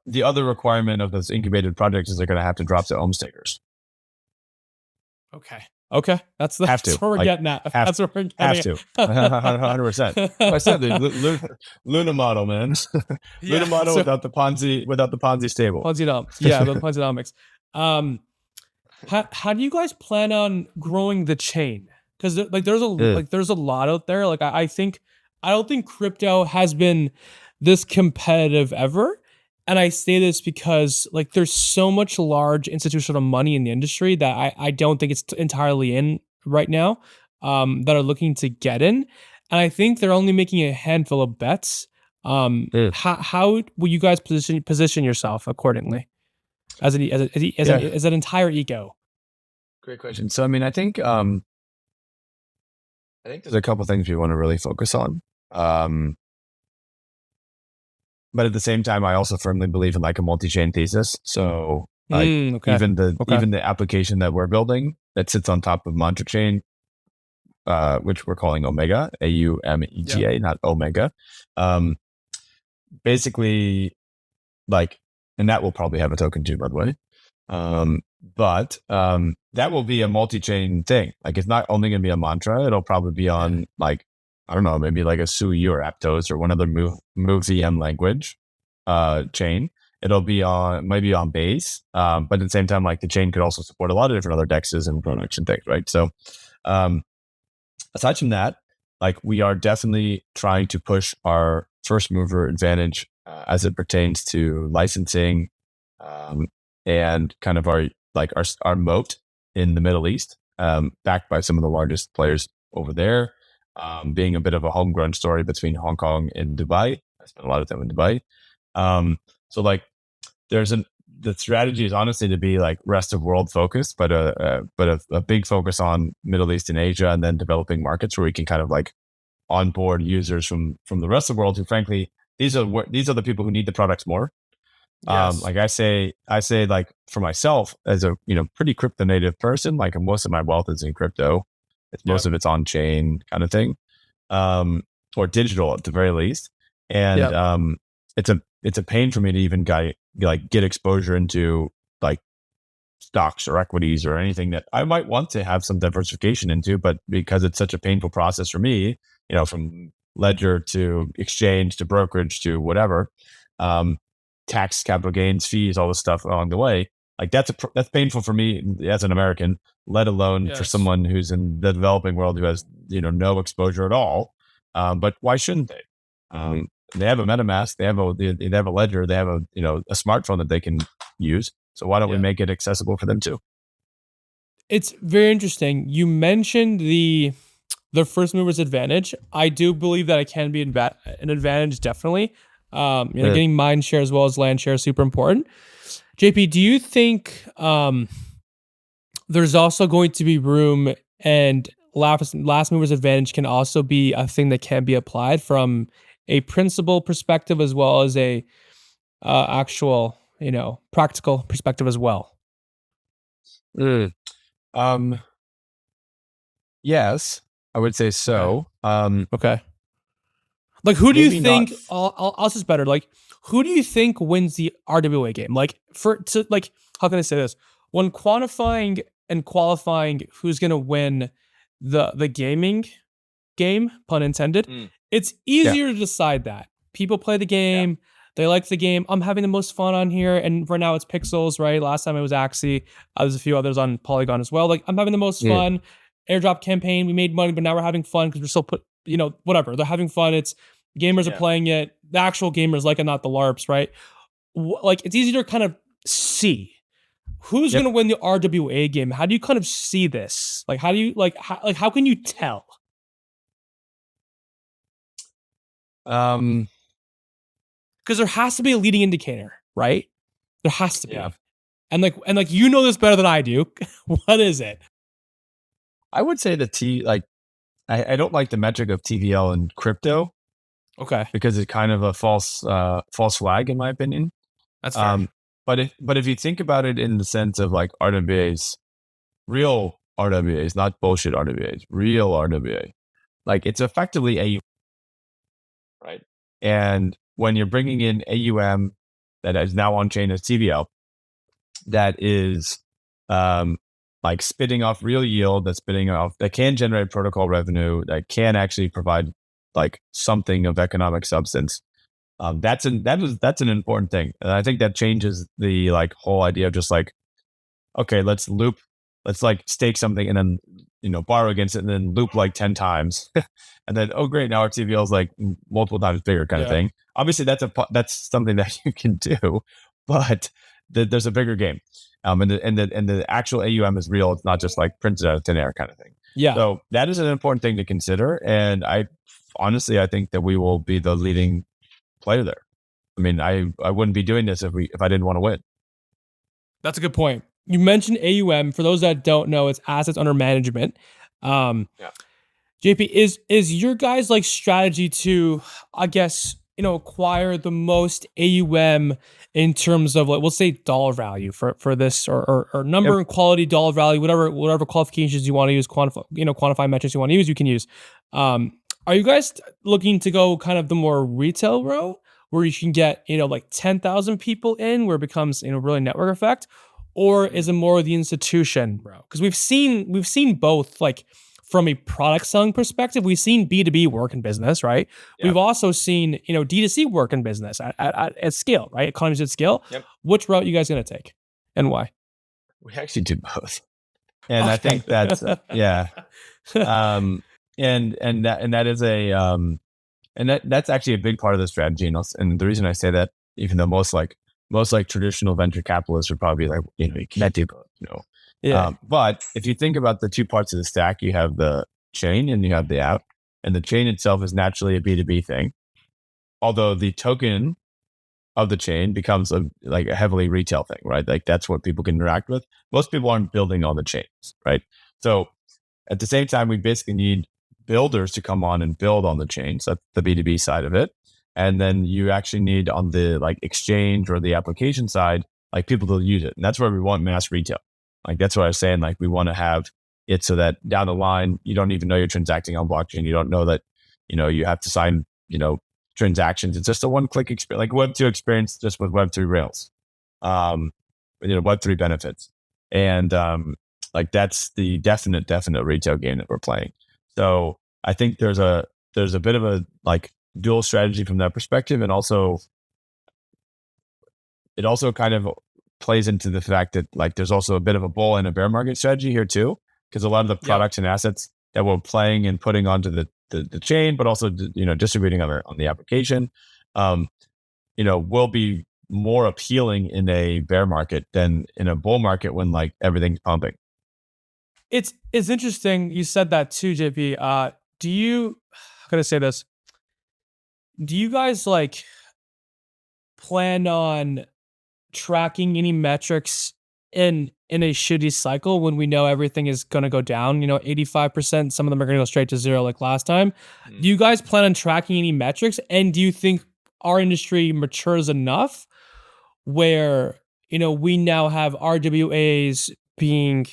Speaker 1: the other requirement of those incubated projects is they're going to have to drop to OM stakers.
Speaker 2: Okay. That's where we're getting at. That's where we're getting
Speaker 1: at. Have to. 100%. I said the Luna model, man. Luna model without the Ponzi stable.
Speaker 2: Ponzi-nomics. Yeah, the Ponzi-nomics. How do you guys plan on growing the chain? Because like there's a lot out there. Like I don't think crypto has been this competitive ever. And I say this because like there's so much large institutional money in the industry that I don't think it's entirely in right now, that are looking to get in. And I think they're only making a handful of bets. How will you guys position yourself accordingly as an entire eco?
Speaker 1: Great question. So I mean, I think there's a couple things we want to really focus on. But at the same time, I also firmly believe in like a multi-chain thesis. So like even the application that we're building that sits on top of Mantra Chain, which we're calling Omega, AUMEGA, not Omega. Basically, like, and that will probably have a token too, by the way. But that will be a multi-chain thing. Like it's not only going to be a Mantra. It'll probably be on like, I don't know, maybe like a Sui or Aptos or one other Move VM language chain. It'll be maybe on Base, but at the same time, like the chain could also support a lot of different other dexes and products and things, right? So aside from that, like we are definitely trying to push our first mover advantage as it pertains to licensing and kind of our moat in the Middle East, backed by some of the largest players over there. Being a bit of a homegrown story between Hong Kong and Dubai. I spent a lot of time in Dubai. So like the strategy is honestly to be like rest of world focused, but a big focus on Middle East and Asia, and then developing markets where we can kind of like onboard users from the rest of the world who frankly, these are the people who need the products more. Yes. Like I say like for myself as a, pretty crypto native person, like most of my wealth is in crypto. Most of it's on chain kind of thing, or digital at the very least. And it's a pain for me to even get exposure into like stocks or equities or anything that I might want to have some diversification into, but because it's such a painful process for me, from ledger to exchange to brokerage to whatever, tax, capital gains, fees, all this stuff along the way, Like that's painful for me as an American, let alone for
Speaker 2: Yes.
Speaker 1: someone who's in the developing world who has no exposure at all. But why shouldn't they? They have a MetaMask, they have a ledger, they have a smartphone that they can use. So why don't we
Speaker 2: Yeah.
Speaker 1: make it accessible for them too?
Speaker 2: It's very interesting. You mentioned the first mover's advantage. I do believe that it can be an advantage, definitely. Getting mind share as well as land share is super important. JP, do you think there's also going to be room and last mover's advantage can also be a thing that can be applied from a principal perspective as well as a actual, practical perspective as well?
Speaker 1: Mm. Um, yes, I would say
Speaker 2: Okay.
Speaker 1: so.
Speaker 2: Okay. Like, who do you
Speaker 1: Maybe not.
Speaker 2: think? I'll just better. Like, who do you think wins the RWA game? Like, how can I say this? When quantifying and qualifying who's gonna win the gaming game, pun intended,
Speaker 1: Mm.
Speaker 2: it's
Speaker 1: Yeah.
Speaker 2: easier to decide that. People play the game, they like the game. I'm having the most fun on here, and for now it's Pixels, right? Last time it was Axie. There's a few others on Polygon as well. Like, I'm having the most
Speaker 1: Mm.
Speaker 2: fun. Airdrop campaign, we made money, but now we're having fun because we're still whatever. They're having fun. It's gamers are
Speaker 1: Yeah.
Speaker 2: playing it. The actual gamers like it, not the LARPs, right? Like, it's easy to kind of see who's
Speaker 1: Yep.
Speaker 2: going to win the RWA game. How do you kind of see this? Like, how do you how can you tell?
Speaker 1: Um,
Speaker 2: Because there has to be a leading indicator, right? There has to be.
Speaker 1: yeah.
Speaker 2: And like you know this better than I do. What is it?
Speaker 1: I would say I don't like the metric of TVL in crypto
Speaker 2: Okay,
Speaker 1: because it's kind of a false flag in my opinion.
Speaker 2: that's fair.
Speaker 1: But if you think about it in the sense of like RWAs, real RWAs, not bullshit RWAs, real RWA, like it's effectively a right. And when you're bringing in AUM that is now on chain as TVL, that is like spitting off real yield, that can generate protocol revenue, that can actually provide like something of economic substance. That's an important thing, and I think that changes the like whole idea of just like, okay, let's like stake something and then borrow against it and then loop like 10 times, and then oh great, now our TVL is like multiple times bigger kind of
Speaker 2: Yeah.
Speaker 1: thing. Obviously, that's something that you can do, but there's a bigger game, and the actual AUM is real. It's not just like printed out of thin air kind of thing.
Speaker 2: Yeah.
Speaker 1: So that is an important thing to consider, and I think that we will be the leading player there. I mean, I wouldn't be doing this if I didn't want to win.
Speaker 2: That's a good point. You mentioned AUM. For those that don't know, it's assets under management.
Speaker 1: Yeah.
Speaker 2: JP, is your guys' like strategy to, I guess, acquire the most AUM in terms of, like, we'll say dollar value for this, or number
Speaker 1: Yep.
Speaker 2: and quality dollar value, whatever qualifications you want to use, quantify metrics you want to use, you can use. Are you guys looking to go kind of the more retail row, where you can get like 10,000 people in, where it becomes really network effect, or is it more the institution row? Because we've seen both, like, from a product selling perspective, we've seen B2B work in business, right?
Speaker 1: Yep.
Speaker 2: We've also seen, D2C work in business at scale, right? Economies at scale.
Speaker 1: Yep.
Speaker 2: Which route you guys going to take, and why?
Speaker 1: We actually do both, and I
Speaker 2: Okay.
Speaker 1: think that's yeah. And that is that's actually a big part of the strategy, and the reason I say that, even though most traditional venture capitalists would probably be like, you can't do both,
Speaker 2: Yeah.
Speaker 1: but if you think about the two parts of the stack, you have the chain and you have the app, and the chain itself is naturally a B2B thing, although the token of the chain becomes a heavily retail thing, right? Like that's what people can interact with. Most people aren't building all the chains, right? So at the same time, we basically need builders to come on and build on the chain. So that's the B2B side of it. And then you actually need, on the like exchange or the application side, like people to use it. And that's where we want mass retail. Like that's what I was saying. Like we want to have it so that down the line, you don't even know you're transacting on blockchain. You don't know that, you have to sign, transactions. It's just a one-click experience, like Web2 experience, just with Web3 Rails, Web3 benefits. And like that's the definite retail game that we're playing. So I think there's a bit of a like dual strategy from that perspective, and also it also kind of plays into the fact that like there's also a bit of a bull and a bear market strategy here too, because a lot of the
Speaker 2: Yep.
Speaker 1: products and assets that we're playing and putting onto the chain, but also distributing on the application, will be more appealing in a bear market than in a bull market when like everything's pumping.
Speaker 2: It's interesting you said that too, JP. Do you how can I say this? Do you guys like plan on tracking any metrics in a shitty cycle when we know everything is going to go down, 85%, some of them are going to go straight to zero like last time? Do you guys plan on tracking any metrics, and do you think our industry matures enough where we now have RWAs being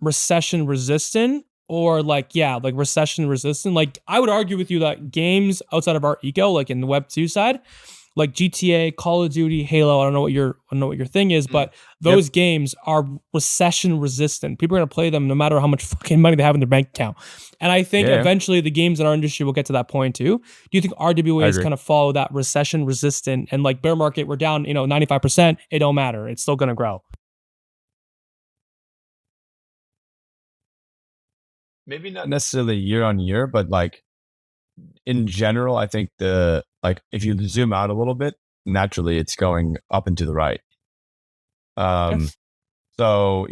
Speaker 2: recession resistant, or like recession resistant? Like I would argue with you that games outside of our eco, like in the Web 2 side, like GTA, Call of Duty, Halo, I don't know what your thing is, but those games are recession resistant. People are going to play them no matter how much fucking money they have in their bank account. And I think eventually the games in our industry will get to that point too. Do you think RWAs kind of follow that recession resistant, and like bear market, we're down, 95%, it don't matter. It's still going to grow.
Speaker 1: Maybe not necessarily year on year, but like in general, I think if you zoom out a little bit, naturally it's going up and to the right. So,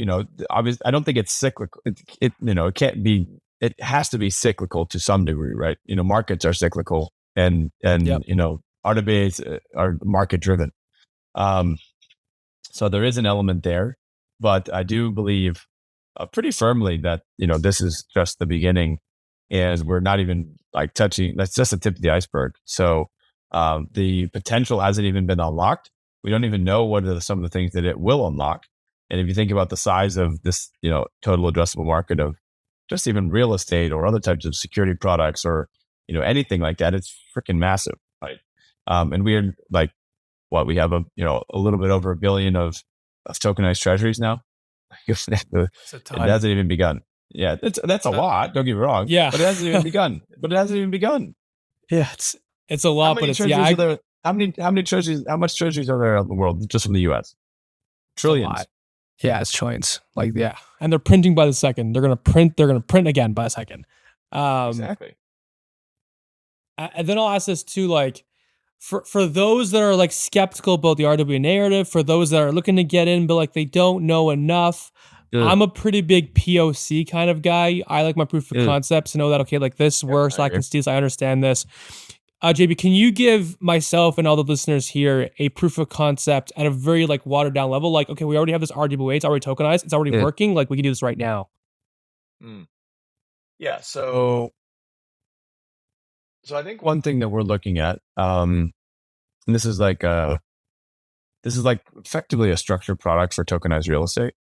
Speaker 1: obviously I don't think it's cyclical. It can't be, it has to be cyclical to some degree, right? Markets are cyclical and RWAs are market driven. So there is an element there, but I do believe pretty firmly that, this is just the beginning, and we're not even like touching, that's just the tip of the iceberg. So the potential hasn't even been unlocked. We don't even know what are some of the things that it will unlock. And if you think about the size of this, total addressable market of just even real estate or other types of security products or, anything like that, it's freaking massive, right? And we're like, we have a little bit over $1 billion of tokenized treasuries now. It hasn't even begun. Yeah, that's a lot. Don't get me wrong.
Speaker 2: Yeah,
Speaker 1: but it hasn't even begun.
Speaker 2: Yeah, it's a lot, but it's
Speaker 1: how many treasuries? How much treasuries are there in the world just from the U.S.? Trillions.
Speaker 2: Yeah, it's trillions. Like and they're printing by the second. They're gonna print again by a second.
Speaker 1: Exactly.
Speaker 2: And then I'll ask this too, like for those that are like skeptical about the RWA narrative, for those that are looking to get in but like they don't know enough. I'm a pretty big POC kind of guy. I like my proof of concepts to know that, okay, like this works. I can see this. I understand this. JB, can you give myself and all the listeners here a proof of concept at a very like watered down level? Like, okay, we already have this RWA. It's already tokenized. It's already working. Like we can do this right now.
Speaker 1: Yeah. So I think one thing that we're looking at, and this is like effectively a structured product for tokenized real estate.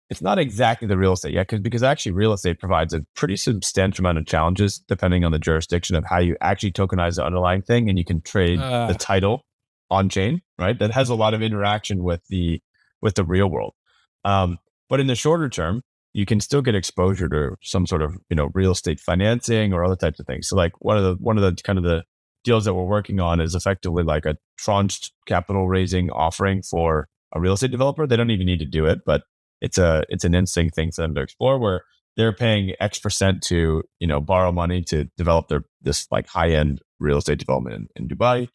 Speaker 1: It's not exactly the real estate yet, because actually real estate provides a pretty substantial amount of challenges depending on the jurisdiction of how you actually tokenize the underlying thing, and you can trade the title on chain, right? That has a lot of interaction with the real world. But in the shorter term, you can still get exposure to some sort of real estate financing or other types of things. So like one of the kind of the deals that we're working on is effectively like a tranched capital raising offering for a real estate developer. They don't even need to do it, but it's an interesting thing for them to explore, where they're paying X% to borrow money to develop this like high end real estate development in Dubai.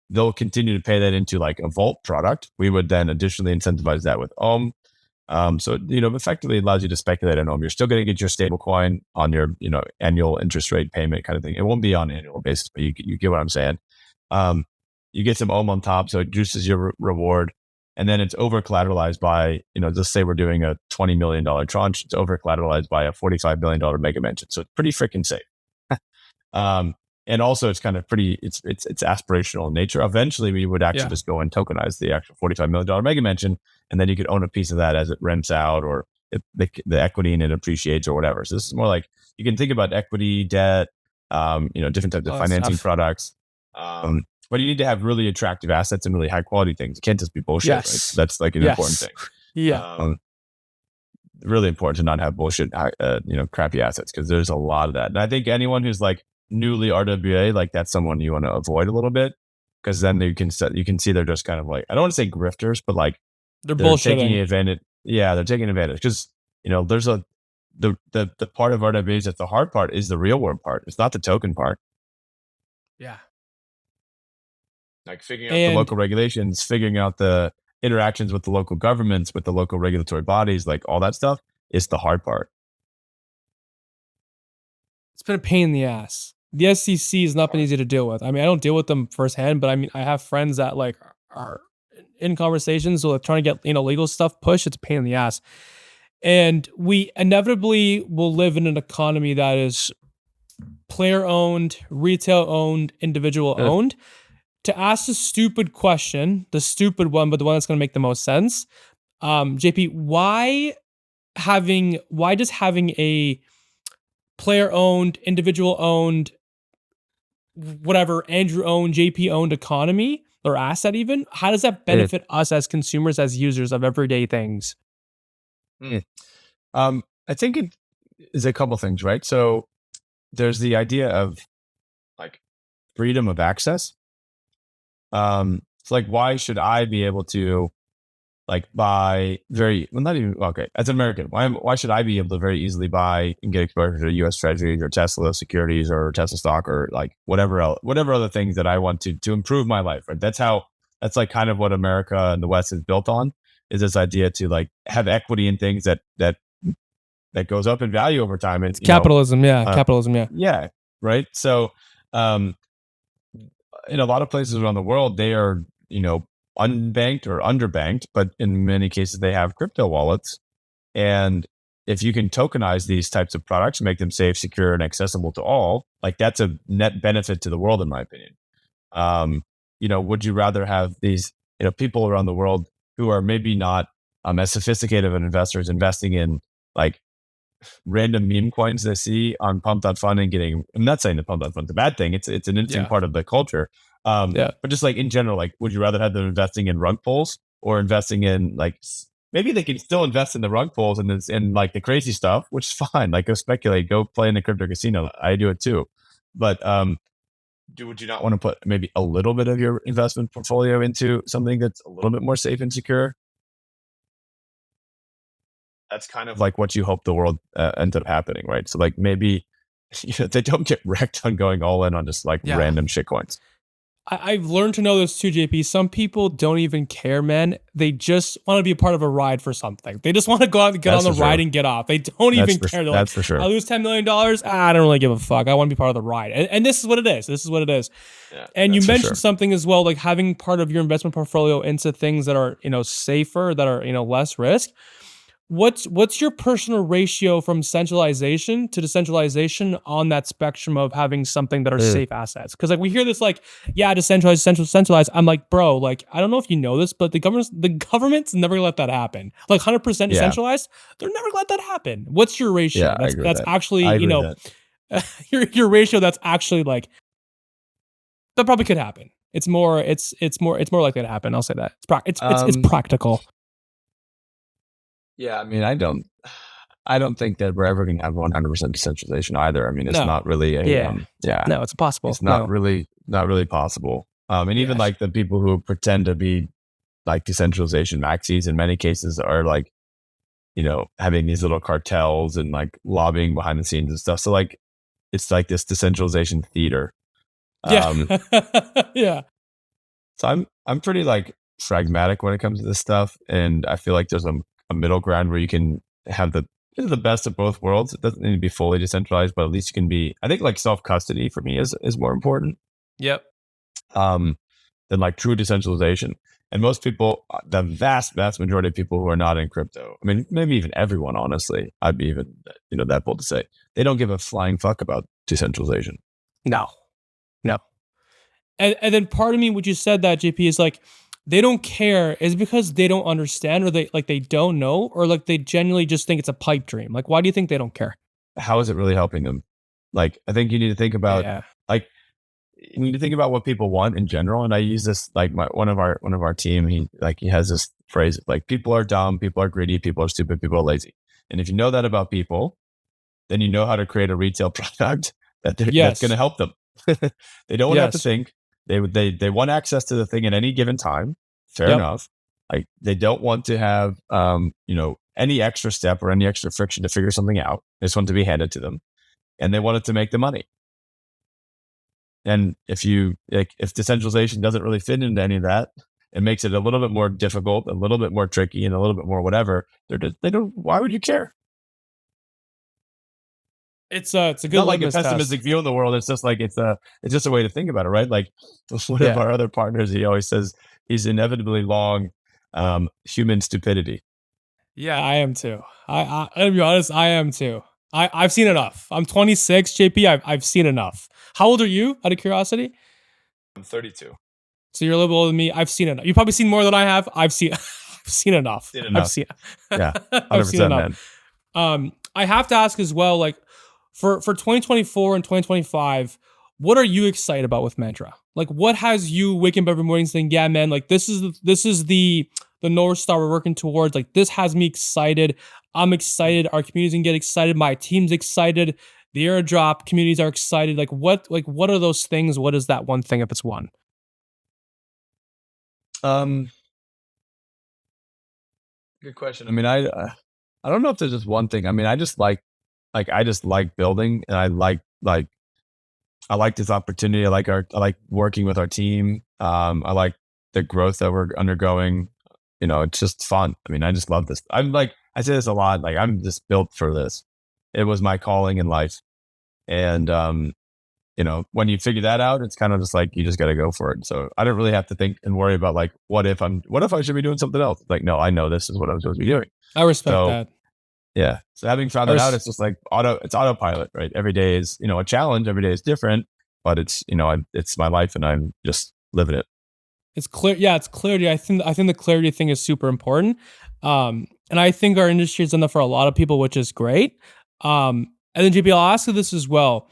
Speaker 1: They'll continue to pay that into like a vault product. We would then additionally incentivize that with OM. So effectively allows you to speculate on OM. You're still going to get your stable coin on your annual interest rate payment kind of thing. It won't be on an annual basis, but you get what I'm saying. You get some OM on top, so it juices your reward. And then it's over collateralized by, let's say we're doing a $20 million tranche. It's over collateralized by a $45 million mega mention. So it's pretty freaking safe. And also it's kind of pretty, it's aspirational in nature. Eventually we would actually just go and tokenize the actual $45 million mega mention. And then you could own a piece of that as it rents out, or the equity in it appreciates or whatever. So this is more like, you can think about equity, debt, different types of financing products. But you need to have really attractive assets and really high quality things. It can't just be bullshit. Right? That's like an important thing. Really important to not have bullshit, crappy assets, because there's a lot of that. And I think anyone who's like newly RWA, like that's someone you want to avoid a little bit. because then you can see they're just kind of like, I don't want to say grifters, but like
Speaker 2: They're
Speaker 1: they're taking
Speaker 2: bullshitting.
Speaker 1: advantage. Yeah, they're taking advantage because there's the part of RWAs that's the hard part is the real world part. It's not the token part.
Speaker 2: Yeah.
Speaker 1: Like figuring out the
Speaker 2: And
Speaker 1: local regulations, figuring out the interactions with the local governments, with the local regulatory bodies, like all that stuff is the hard part.
Speaker 2: it's been a pain in the ass. The SEC has not been easy to deal with. I mean, I don't deal with them firsthand, but I mean, I have friends that like are in conversations, so trying to get legal stuff pushed. It's a pain in the ass, and we inevitably will live in an economy that is player owned, retail owned, individual owned. To ask the stupid question, the stupid one, but the one that's going to make the most sense, JP, why does having a player owned, individual owned, whatever, Andrew owned, JP owned economy or asset even, how does that benefit us as consumers, as users of everyday things?
Speaker 1: I think it is a couple things, right? So there's the idea of like freedom of access. It's like, why should I be able to like buy not even, okay, as an American, why should I be able to very easily buy and get exposure to U.S. Treasuries or Tesla securities or Tesla stock or like whatever other things that I want to improve my life, right? That's like kind of what America and the West is built on, is this idea to like have equity in things that goes up in value over time. And
Speaker 2: Capitalism, capitalism,
Speaker 1: yeah, right. So in a lot of places around the world, they are unbanked or underbanked, but in many cases they have crypto wallets. And if you can tokenize these types of products, make them safe, secure, and accessible to all, like that's a net benefit to the world, in my opinion. Would you rather have these people around the world who are maybe not as sophisticated of investors investing in like random meme coins they see on pump.fun and getting, I'm not saying the pump.fun's a bad thing. It's an interesting part of the culture. But just like in general, like, would you rather have them investing in rug pulls or investing in like, maybe they can still invest in the rug pulls and like the crazy stuff, which is fine. Like go speculate, go play in the crypto casino. I do it too. But would you not want to put maybe a little bit of your investment portfolio into something that's a little bit more safe and secure? That's kind of like what you hope the world ends up happening, right? So like maybe they don't get wrecked on going all in on just like random shit coins.
Speaker 2: I've learned to know this too, JP. Some people don't even care, man. They just want to be a part of a ride for something. They just want to go out and get on the ride and get off. They don't even care. They're
Speaker 1: that's for sure.
Speaker 2: I lose $10 million. I don't really give a fuck. I want to be part of the ride. And this is what it is. This is what it is. Yeah, and you mentioned something as well, like having part of your investment portfolio into things that are, safer, that are, less risk. What's your personal ratio from centralization to decentralization on that spectrum of having something that are safe assets? Because like we hear this like, decentralized, centralized. I'm like, bro, like I don't know if you know this, but the government's never gonna let that happen. Like 100% decentralized, they're never gonna let that happen. What's your ratio? That's actually your ratio. That's actually like that probably could happen. It's more likely to happen. I'll say that it's practical.
Speaker 1: Yeah, I mean, I don't think that we're ever going to have 100% decentralization either. I mean, it's not really
Speaker 2: no, it's impossible.
Speaker 1: It's not really possible. And even like the people who pretend to be like decentralization maxis in many cases are like, having these little cartels and like lobbying behind the scenes and stuff. So like, it's like this decentralization theater.
Speaker 2: Yeah.
Speaker 1: So I'm pretty like pragmatic when it comes to this stuff, and I feel like there's a middle ground where you can have the best of both worlds. It doesn't need to be fully decentralized, but at least you can be. I think like self custody for me is more important.
Speaker 2: Yep.
Speaker 1: Than like true decentralization. And most people, the vast majority of people who are not in crypto, I mean, maybe even everyone, honestly, I'd be even that bold to say, they don't give a flying fuck about decentralization.
Speaker 2: No. And then part of me, what you said that, JP, is like, they don't care is because they don't understand, or they don't know, or like they genuinely just think it's a pipe dream. Like, why do you think they don't care?
Speaker 1: How is it really helping them? Like, I think you need to think about like, you need to think about what people want in general. And I use this like one of our team. He has this phrase like, people are dumb, people are greedy, people are stupid, people are lazy. And if you know that about people, then you know how to create a retail product that's going to help them. They don't have to think. They want access to the thing at any given time. Fair
Speaker 2: Yep.
Speaker 1: enough. Like they don't want to have any extra step or any extra friction to figure something out. They just want it to be handed to them, and they want it to make the money. And if decentralization doesn't really fit into any of that, it makes it a little bit more difficult, a little bit more tricky, and a little bit more whatever. They don't. Why would you care?
Speaker 2: It's a good
Speaker 1: Not like a
Speaker 2: litmus test.
Speaker 1: pessimistic view in the world. It's just like it's just a way to think about it, right? Like one of
Speaker 2: Yeah.
Speaker 1: our other partners, he always says he's inevitably long human stupidity.
Speaker 2: Yeah, I am too. I'll be honest, I am too. I've seen enough. I'm 26, JP. I've seen enough. How old are you? Out of curiosity.
Speaker 1: I'm 32.
Speaker 2: So you're a little bit older than me. I've seen enough. You've probably seen more than I have. I've seen I've seen enough.
Speaker 1: Seen
Speaker 2: I've
Speaker 1: enough.
Speaker 2: seen
Speaker 1: Yeah,
Speaker 2: I've seen
Speaker 1: 100%,
Speaker 2: enough.
Speaker 1: man.
Speaker 2: I have to ask as well, like for 2024 and 2025, what are you excited about with Mantra? Like what has you waking up every morning saying, yeah, man, like this is the North Star we're working towards. Like this has me excited. I'm excited. Our community's gonna get excited. My team's excited. The airdrop communities are excited. Like what are those things? What is that one thing if it's one?
Speaker 1: Good question. I mean, I don't know if there's just one thing. I mean, I just like building, and I like this opportunity. I like working with our team. I like the growth that we're undergoing. It's just fun. I mean, I just love this. I say this a lot. Like I'm just built for this. It was my calling in life, and when you figure that out, it's kind of just like you just got to go for it. So I don't really have to think and worry about like what if I should be doing something else. Like no, I know this is what I'm supposed to be doing.
Speaker 2: I respect
Speaker 1: So
Speaker 2: that.
Speaker 1: yeah. So having found that out, it's just like it's autopilot, right? Every day is, a challenge. Every day is different, but it's, it's my life and I'm just living it.
Speaker 2: It's clear. Yeah, it's clarity. I think the clarity thing is super important. And I think our industry has done that for a lot of people, which is great. And then JP, I'll ask you this as well.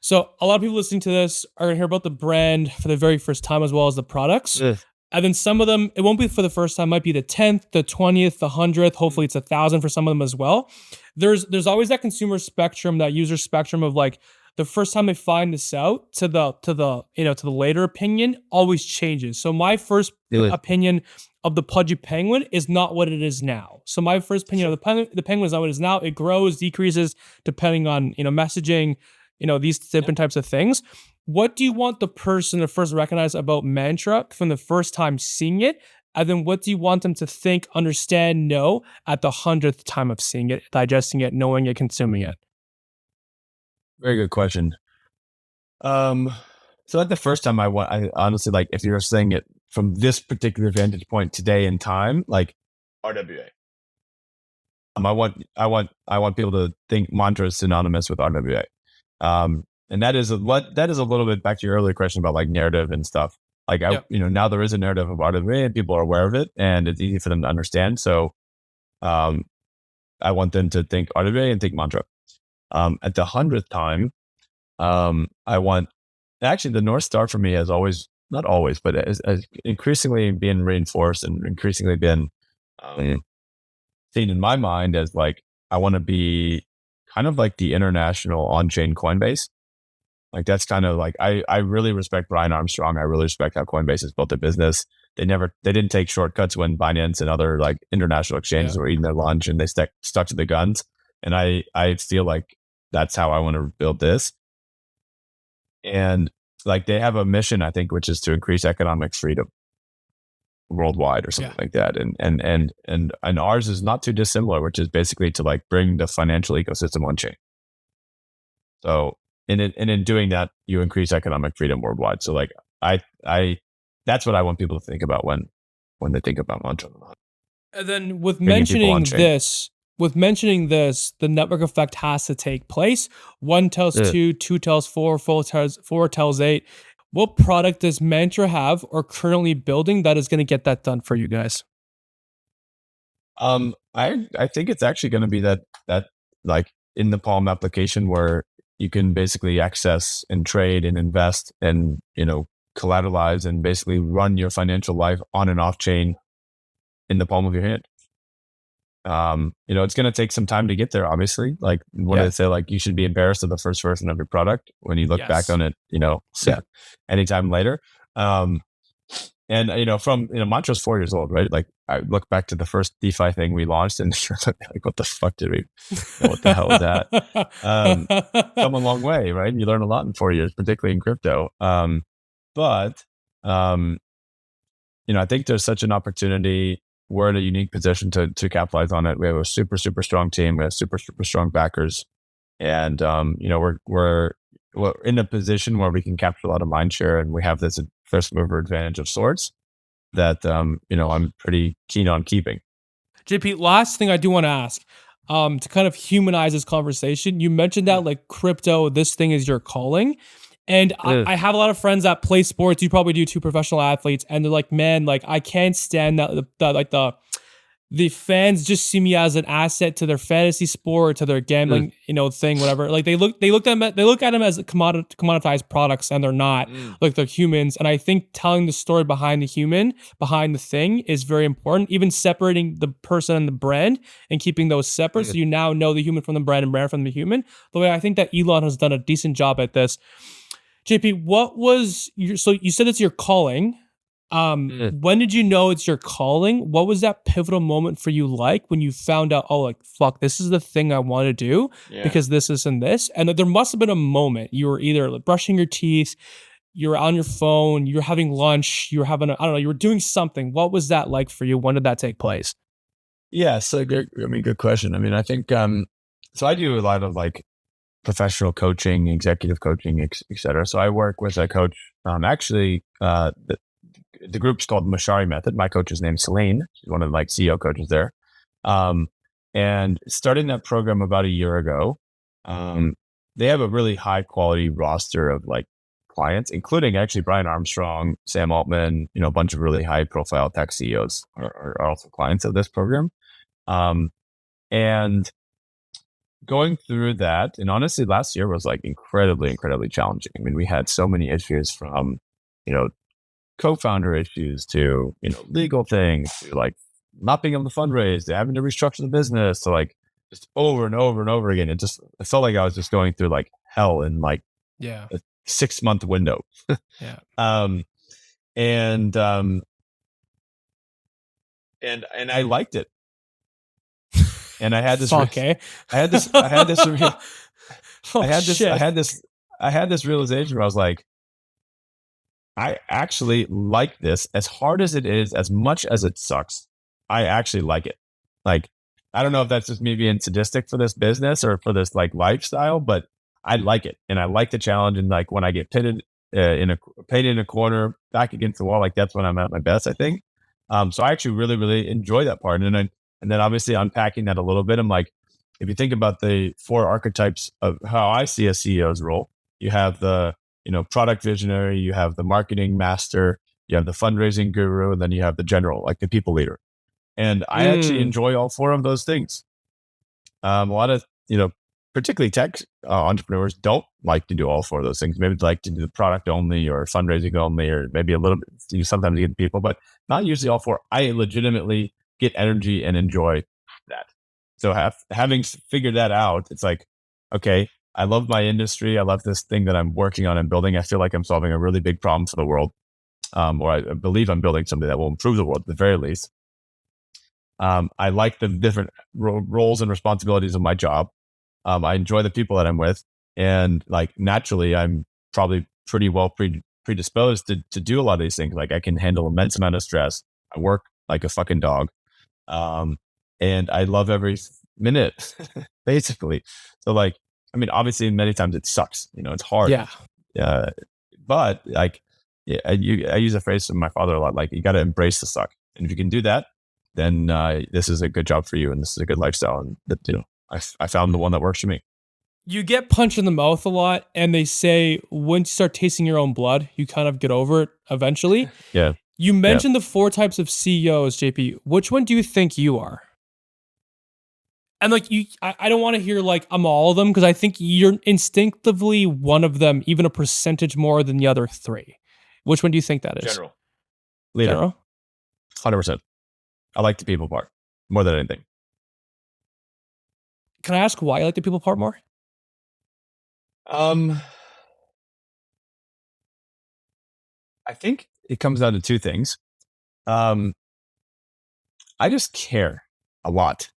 Speaker 2: So a lot of people listening to this are gonna hear about the brand for the very first time as well as the products.
Speaker 1: Ugh.
Speaker 2: And then some of them, it won't be for the first time, might be the 10th, the 20th, the 100th. Hopefully it's 1,000 for some of them as well. There's always that consumer spectrum, that user spectrum of like the first time they find this out to the later opinion always changes. So my first opinion of the pudgy penguin is not what it is now. So my first opinion of the penguin is not what it is now. It grows, decreases depending on messaging, these different types of things. What do you want the person to first recognize about Mantra from the first time seeing it? And then what do you want them to think, understand, know at the 100th time of seeing it, digesting it, knowing it, consuming it?
Speaker 1: Very good question. So at the first time I honestly, like, if you're saying it from this particular vantage point today in time, like RWA. I want people to think Mantra is synonymous with RWA. And that is a little bit back to your earlier question about like narrative and stuff. Like now there is a narrative of RWA and people are aware of it and it's easy for them to understand. So, I want them to think RWA and think Mantra. At the 100th time, I want actually the North Star for me has always, not always, but as increasingly being reinforced and increasingly been seen in my mind as like, I want to be kind of like the international on-chain Coinbase. Like that's kind of like, I really respect Brian Armstrong. I really respect how Coinbase has built their business. They didn't take shortcuts when Binance and other like international exchanges were eating their lunch and they stuck to the guns. And I feel like that's how I want to build this. And like they have a mission, I think, which is to increase economic freedom worldwide or something like that. And ours is not too dissimilar, which is basically to like bring the financial ecosystem on chain. So in doing that, you increase economic freedom worldwide. So like I that's what I want people to think about when they think about Mantra.
Speaker 2: And then with mentioning this, the network effect has to take place. 1 tells 2, 2 tells 4, 4 tells 8. What product does Mantra have or currently building that is going to get that done for you guys?
Speaker 1: I think it's actually going to be that like in the Palm application where you can basically access and trade and invest and collateralize and basically run your financial life on and off chain in the palm of your hand. It's going to take some time to get there, obviously. Like, what do they say? Like, you should be embarrassed of the first version of your product when you look back on it, anytime later. And from Mantra's 4 years old, right? Like, I look back to the first DeFi thing we launched, and like, what the fuck did we? What the hell is that? Come a long way, right? You learn a lot in 4 years, particularly in crypto. But I think there's such an opportunity. We're in a unique position to capitalize on it. We have a super, super strong team. We have super, super strong backers, and we're in a position where we can capture a lot of mind share, and we have this first mover advantage of sorts that I'm pretty keen on keeping.
Speaker 2: JP, last thing I do want to ask, to kind of humanize this conversation, you mentioned that like crypto, this thing is your calling. And I have a lot of friends that play sports. You probably do too, professional athletes, and they're like, man, like I can't stand that like the fans just see me as an asset to their fantasy sport, to their gambling, thing, whatever. Like they look at them as commoditized products, and they're not. Like they're humans. And I think telling the story behind the human, behind the thing, is very important. Even separating the person and the brand and keeping those separate, so you now know the human from the brand and brand from the human. The way I think that Elon has done a decent job at this. JP, what was so you said it's your calling. When did you know it's your calling? What was that pivotal moment for you like when you found out, oh, like, fuck, this is the thing I want to do because this and this? And there must have been a moment. You were either like brushing your teeth, you were on your phone, you were having lunch, you were having, you were doing something. What was that like for you? When did that take place?
Speaker 1: Yeah, so good question. I mean, I think, so I do a lot of like professional coaching, executive coaching, et cetera. So I work with a coach. Actually, the group's called Mashari Method. My coach's name's Celine. She's one of the like CEO coaches there. And starting that program about a year ago, they have a really high quality roster of like clients, including actually Brian Armstrong, Sam Altman, a bunch of really high profile tech CEOs are also clients of this program. And going through that, and honestly, last year was like incredibly, incredibly challenging. I mean, we had so many issues from, co-founder issues to, legal things, to like not being able to fundraise, to having to restructure the business, to like just over and over and over again. It felt like I was just going through like hell in like a 6-month window. And I liked it. And I had this, I had this realization where I was like, I actually like this. As hard as it is, as much as it sucks, I actually like it. Like, I don't know if that's just me being sadistic for this business or for this like lifestyle, but I like it. And I like the challenge. And like when I get pitted in a corner, back against the wall, like that's when I'm at my best, I think. So I actually really, really enjoy that part. And then obviously unpacking that a little bit, I'm like, if you think about the 4 archetypes of how I see a CEO's role, you have the product visionary, you have the marketing master, you have the fundraising guru, and then you have the general, like the people leader. And I actually enjoy all 4 of those things. A lot of, particularly tech entrepreneurs don't like to do all 4 of those things. Maybe they like to do the product only or fundraising only, or maybe a little bit, sometimes you get people, but not usually all 4. I legitimately get energy and enjoy that. So having figured that out, it's like, okay, I love my industry. I love this thing that I'm working on and building. I feel like I'm solving a really big problem for the world. Or I believe I'm building something that will improve the world at the very least. I like the different roles and responsibilities of my job. I enjoy the people that I'm with. And like naturally, I'm probably pretty well predisposed to do a lot of these things. Like I can handle immense amount of stress. I work like a fucking dog. And I love every minute, basically. So like, I mean, obviously many times it sucks, it's hard. But like, I use a phrase from my father a lot, like you got to embrace the suck. And if you can do that, then this is a good job for you. And this is a good lifestyle. And that, I found the one that works for me.
Speaker 2: You get punched in the mouth a lot, and they say once you start tasting your own blood, you kind of get over it eventually. You mentioned the 4 types of CEOs, JP. Which one do you think you are? And like I don't want to hear like I'm all of them, because I think you're instinctively one of them, even a percentage more than the other 3. Which one do you think that is?
Speaker 1: General. Leader. General? 100%. I like the people part more than anything.
Speaker 2: Can I ask why you like the people part more?
Speaker 1: I think it comes down to two things. Um, I just care a lot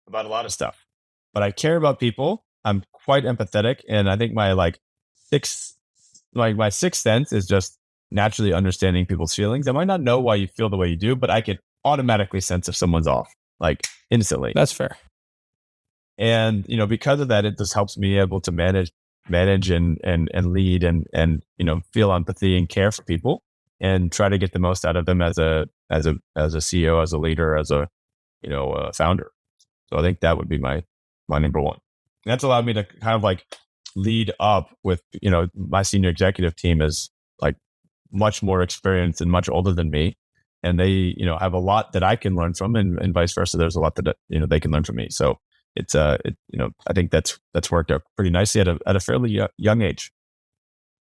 Speaker 1: about a lot of stuff, but I care about people. I'm quite empathetic, and I think sixth, my sixth sense is just naturally understanding people's feelings. I might not know why you feel the way you do, but I can automatically sense if someone's off, like instantly.
Speaker 2: That's fair.
Speaker 1: And because of that, it just helps me able to manage and lead and feel empathy and care for people and try to get the most out of them as a CEO, as a leader, as a founder. So I think that would be my number one. And that's allowed me to kind of like lead up with my senior executive team is like much more experienced and much older than me, and they have a lot that I can learn from, and vice versa. There's a lot that they can learn from me. So it's I think that's worked out pretty nicely at a fairly young age.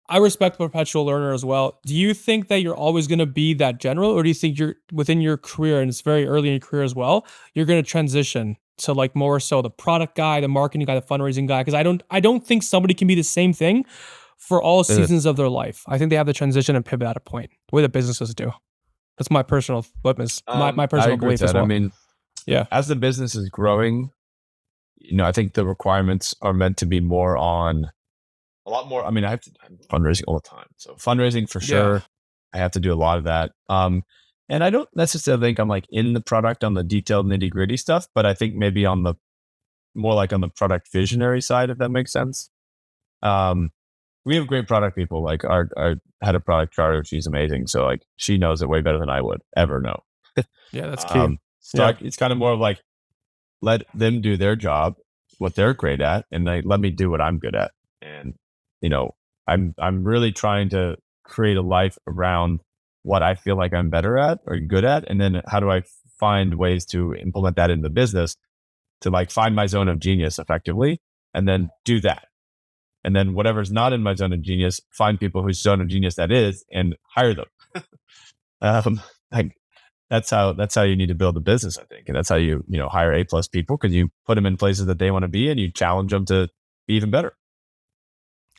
Speaker 2: I respect perpetual learner as well. Do you think that you're always going to be that general, or do you think you're within your career, and it's very early in your career as well, you're going to transition to like more so the product guy, the marketing guy, the fundraising guy? Because I don't think somebody can be the same thing for all seasons of their life. I think they have to transition and pivot at a point, the way the businesses do. That's my personal my personal belief as well.
Speaker 1: I mean,
Speaker 2: yeah,
Speaker 1: as the business is growing, I think the requirements are meant to be more on a lot more. I mean, I'm fundraising all the time. So fundraising for sure.
Speaker 2: Yeah.
Speaker 1: I have to do a lot of that. And I don't necessarily think I'm like in the product on the detailed nitty gritty stuff, but I think maybe on the more like on the product visionary side, if that makes sense. We have great product people. Like our head of product, Charlie, she's amazing. So like she knows it way better than I would ever know.
Speaker 2: Yeah, that's key.
Speaker 1: So it's kind of more of like, let them do their job, what they're great at, and they let me do what I'm good at. And I'm really trying to create a life around what I feel like I'm better at or good at, and then how do I find ways to implement that in the business to like find my zone of genius effectively, and then do that. And then whatever's not in my zone of genius, find people whose zone of genius that is, and hire them. Like that's how you need to build a business, I think, and that's how you hire A+ people, because you put them in places that they want to be, and you challenge them to be even better.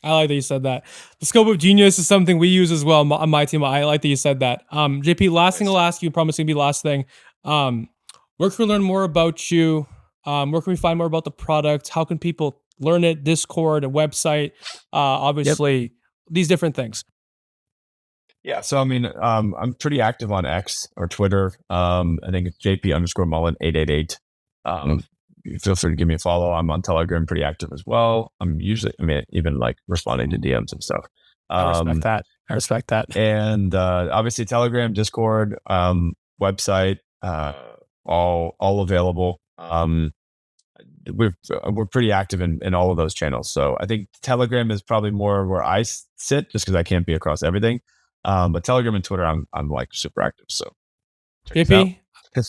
Speaker 2: I like that you said that. The scope of genius is something we use as well on my team. I like that you said that. JP, last thing I'll ask you, promising to be last thing. Where can we learn more about you? Where can we find more about the product? How can people learn it? Discord, a website, obviously these different things.
Speaker 1: Yeah. So, I mean, I'm pretty active on X or Twitter. I think it's JP_Mullen 888. Feel free to give me a follow. I'm on Telegram, pretty active as well. I'm usually, even like responding to DMs and stuff.
Speaker 2: I respect that.
Speaker 1: And obviously Telegram, Discord, website, all available. We're pretty active in all of those channels. So I think Telegram is probably more where I sit, just because I can't be across everything. But Telegram and Twitter, I'm like super active. So
Speaker 2: JP,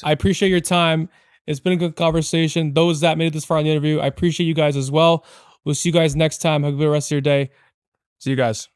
Speaker 2: I appreciate your time. It's been a good conversation. Those that made it this far in the interview, I appreciate you guys as well. We'll see you guys next time. Have a good rest of your day. See you guys.